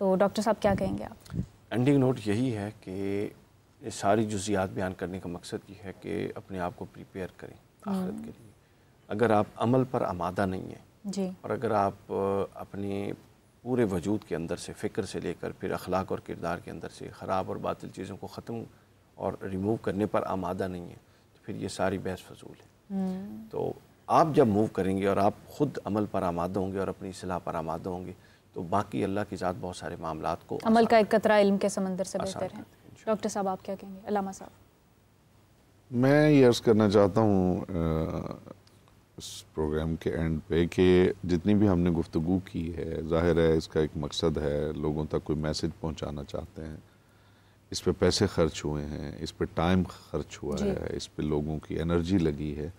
تو ڈاکٹر صاحب کیا کہیں گے آپ؟ اینڈنگ نوٹ یہی ہے کہ یہ ساری جزیات بیان کرنے کا مقصد یہ ہے کہ اپنے آپ کو پریپیئر کریں آخرت کے لیے. اگر آپ عمل پر آمادہ نہیں ہیں جی، اور اگر آپ اپنے پورے وجود کے اندر سے، فکر سے لے کر پھر اخلاق اور کردار کے اندر سے خراب اور باطل چیزوں کو ختم اور ریموو کرنے پر آمادہ نہیں ہیں تو پھر یہ ساری بحث فضول ہے. تو آپ جب موو کریں گے اور آپ خود عمل پر آمادہ ہوں گے اور اپنی اصلاح پر آمادہ ہوں گے تو باقی اللہ کی ذات بہت سارے معاملات کو عمل کا ایک قطرہ علم کے سمندر سے بہتر ہے. ڈاکٹر صاحب آپ کیا کہیں گے؟ علامہ صاحب. میں یہ عرض کرنا چاہتا ہوں اس پروگرام کے اینڈ پہ کہ جتنی بھی ہم نے گفتگو کی ہے، ظاہر ہے اس کا ایک مقصد ہے، لوگوں تک کوئی میسج پہنچانا چاہتے ہیں. اس پہ پیسے خرچ ہوئے ہیں، اس پہ ٹائم خرچ ہوا ہے، اس پہ لوگوں کی انرجی لگی ہے.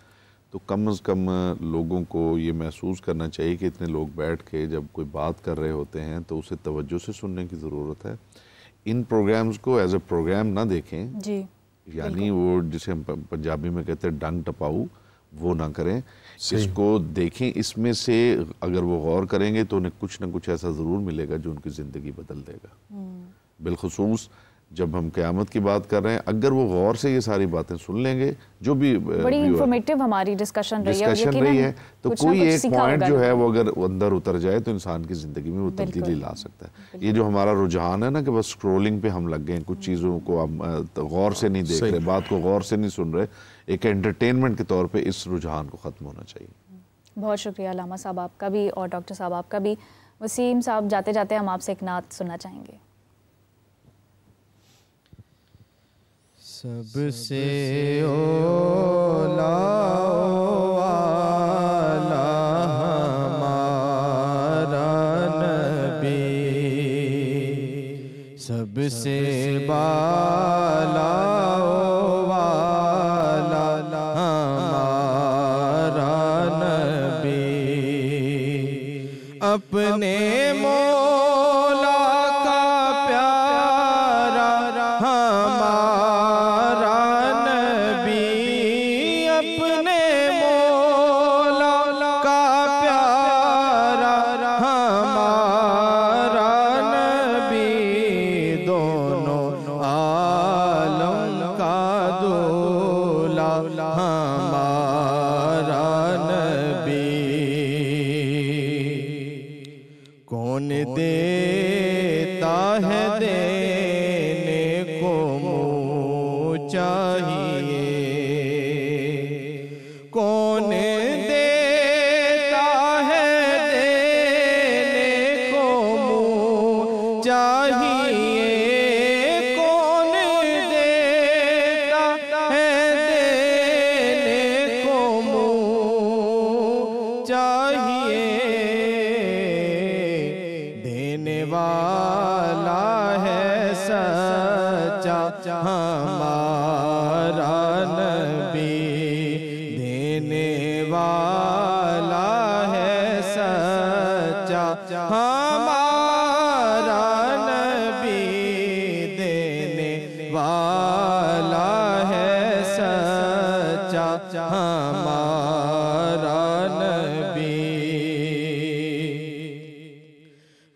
تو کم از کم لوگوں کو یہ محسوس کرنا چاہیے کہ اتنے لوگ بیٹھ کے جب کوئی بات کر رہے ہوتے ہیں تو اسے توجہ سے سننے کی ضرورت ہے. ان پروگرامز کو ایز اے پروگرام نہ دیکھیں، جی، یعنی وہ جسے ہم پنجابی میں کہتے ہیں ڈنگ ٹپاؤ، وہ نہ کریں. اس کو دیکھیں، اس میں سے اگر وہ غور کریں گے تو انہیں کچھ نہ کچھ ایسا ضرور ملے گا جو ان کی زندگی بدل دے گا. بالخصوص جب ہم قیامت کی بات کر رہے ہیں، اگر وہ غور سے یہ ساری باتیں سن لیں گے، جو بھی بڑی انفارمیٹیو ہماری ڈسکشن رہی ہے تو کوئی ایک پوائنٹ جو ہے وہ اگر اندر اتر جائے تو انسان کی زندگی میں وہ تبدیلی لا سکتا ہے. یہ جو ہمارا رجحان ہے نا کہ بس سکرولنگ پہ ہم لگ گئے ہیں، کچھ چیزوں کو ہم غور سے نہیں دیکھ رہے، بات کو غور سے نہیں سن رہے، ایک انٹرٹینمنٹ کے طور پہ اس رجحان کو ختم ہونا چاہیے. بہت شکریہ علامہ صاحب آپ کا بھی اور ڈاکٹر صاحب آپ کا بھی. وسیم صاحب، جاتے جاتے ہم آپ سے ایک نعت سننا چاہیں گے. سب سے اولا والا ہمارا نبی، سب سے بالا والا ہمارا نبی، اپنے مولا کا پیارا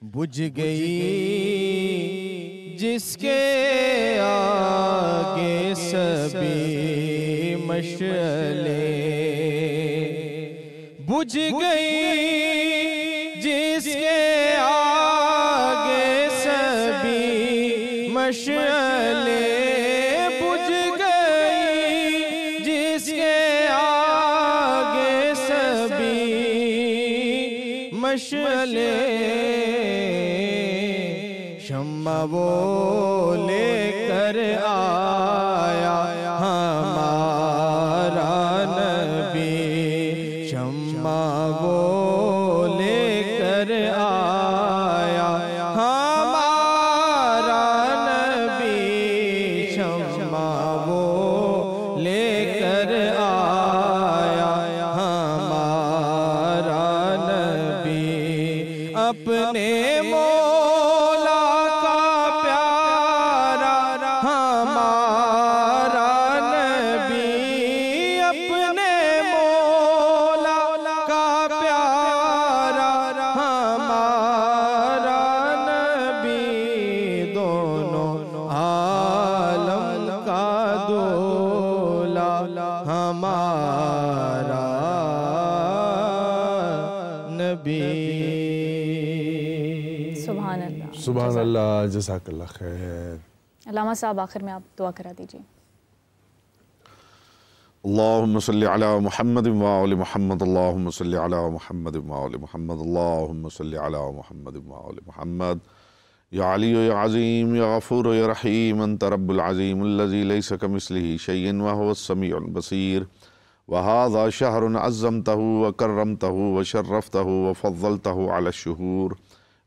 بجھ گئی جس کے آگے سبھی مشعلیں، بجھ گئی جس کے آگے سبھی مشعلیں، بجھ گئی جس کے آگے سبھی مشعلیں، شمع وہ لے کر آیا ہمارا نبی، شمع وہ لے کر آیا ہمارا نبی، شمع وہ لے کر آیا ہمارا نبی، اپنے ربی. سبحان اللہ. سبحان اللہ. جزاک اللہ خیر. علامہ صاحب آخر میں آپ دعا کرا دیجیے. اللہم صلی علی محمد وآل محمد. اللہم صلی علی محمد وآل محمد. اللہم صلی علی محمد وآل محمد. یا علی یا عظیم یا غفور یا رحیم انت رب العظیم الذی لیس کمثلہ شیء وہو السمیع البصیر. وہذا شہر عظمتہ وکرمتہ وشرفتہ وفضلتہ علی الشہور.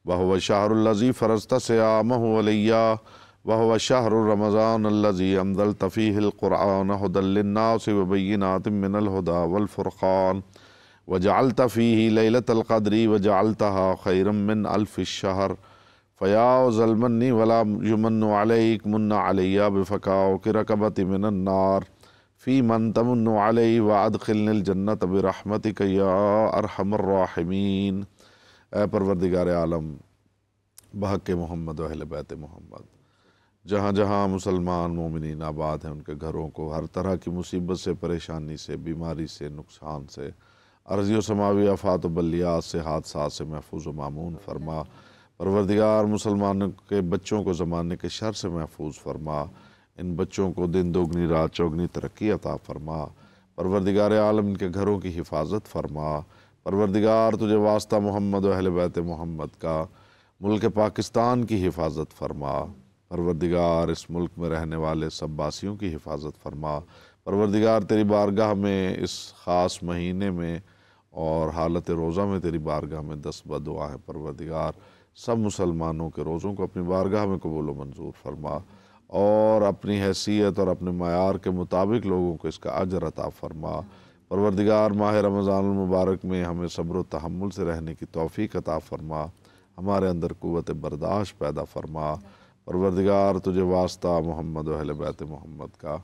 وہو الشہر الذی فرضت صیامہ علیہ. وهو شهر رمضان الذي أنزلت فيه القرآن هدى للناس وبينات من الهدى والفرقان. وجعلت فيه ليلة القدر وجعلتها خيرا من 1000 الشهر. فيا ذا المن ولا يمن عليك من علي بفكاك ركبتي من النار في من تمن علي وأدخلني الجنة برحمتك يا أرحم الراحمين. اے پروردگار عالم، بحق محمد و اہل بیت محمد، جہاں جہاں مسلمان مومنین آباد ہیں ان کے گھروں کو ہر طرح کی مصیبت سے، پریشانی سے، بیماری سے، نقصان سے، ارضی و سماوی آفات و بلیات سے، حادثات سے محفوظ و مامون فرما. پروردگار مسلمانوں کے بچوں کو زمانے کے شر سے محفوظ فرما. ان بچوں کو دن دوگنی رات چوگنی ترقی عطا فرما. پروردگار عالم ان کے گھروں کی حفاظت فرما. پروردگار تجھے واسطہ محمد و اہل بیت محمد کا ملک پاکستان کی حفاظت فرما. پروردگار اس ملک میں رہنے والے سب باسیوں کی حفاظت فرما. پروردگار تیری بارگاہ میں اس خاص مہینے میں اور حالت روزہ میں تیری بارگاہ میں دست بدعا ہے. پروردگار سب مسلمانوں کے روزوں کو اپنی بارگاہ میں قبول و منظور فرما اور اپنی حیثیت اور اپنے معیار کے مطابق لوگوں کو اس کا اجر عطا فرما. پروردگار ماہ رمضان المبارک میں ہمیں صبر و تحمل سے رہنے کی توفیق عطا فرما. ہمارے اندر قوت برداشت پیدا فرما. پروردگار تجھے واسطہ محمد و اہل بیت محمد کا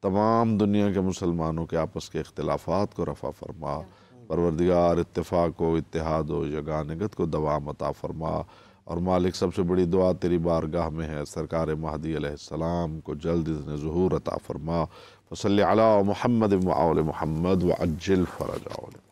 تمام دنیا کے مسلمانوں کے آپس کے اختلافات کو رفع فرما. پروردگار اتفاق و اتحاد و یگانگت کو دوام عطا فرما. اور مالک سب سے بڑی دعا تیری بارگاہ میں ہے، سرکار مہدی علیہ السلام کو جلد اذن ظہور عطا فرما. وصلی علی محمد وآل محمد وعجل فرجہ.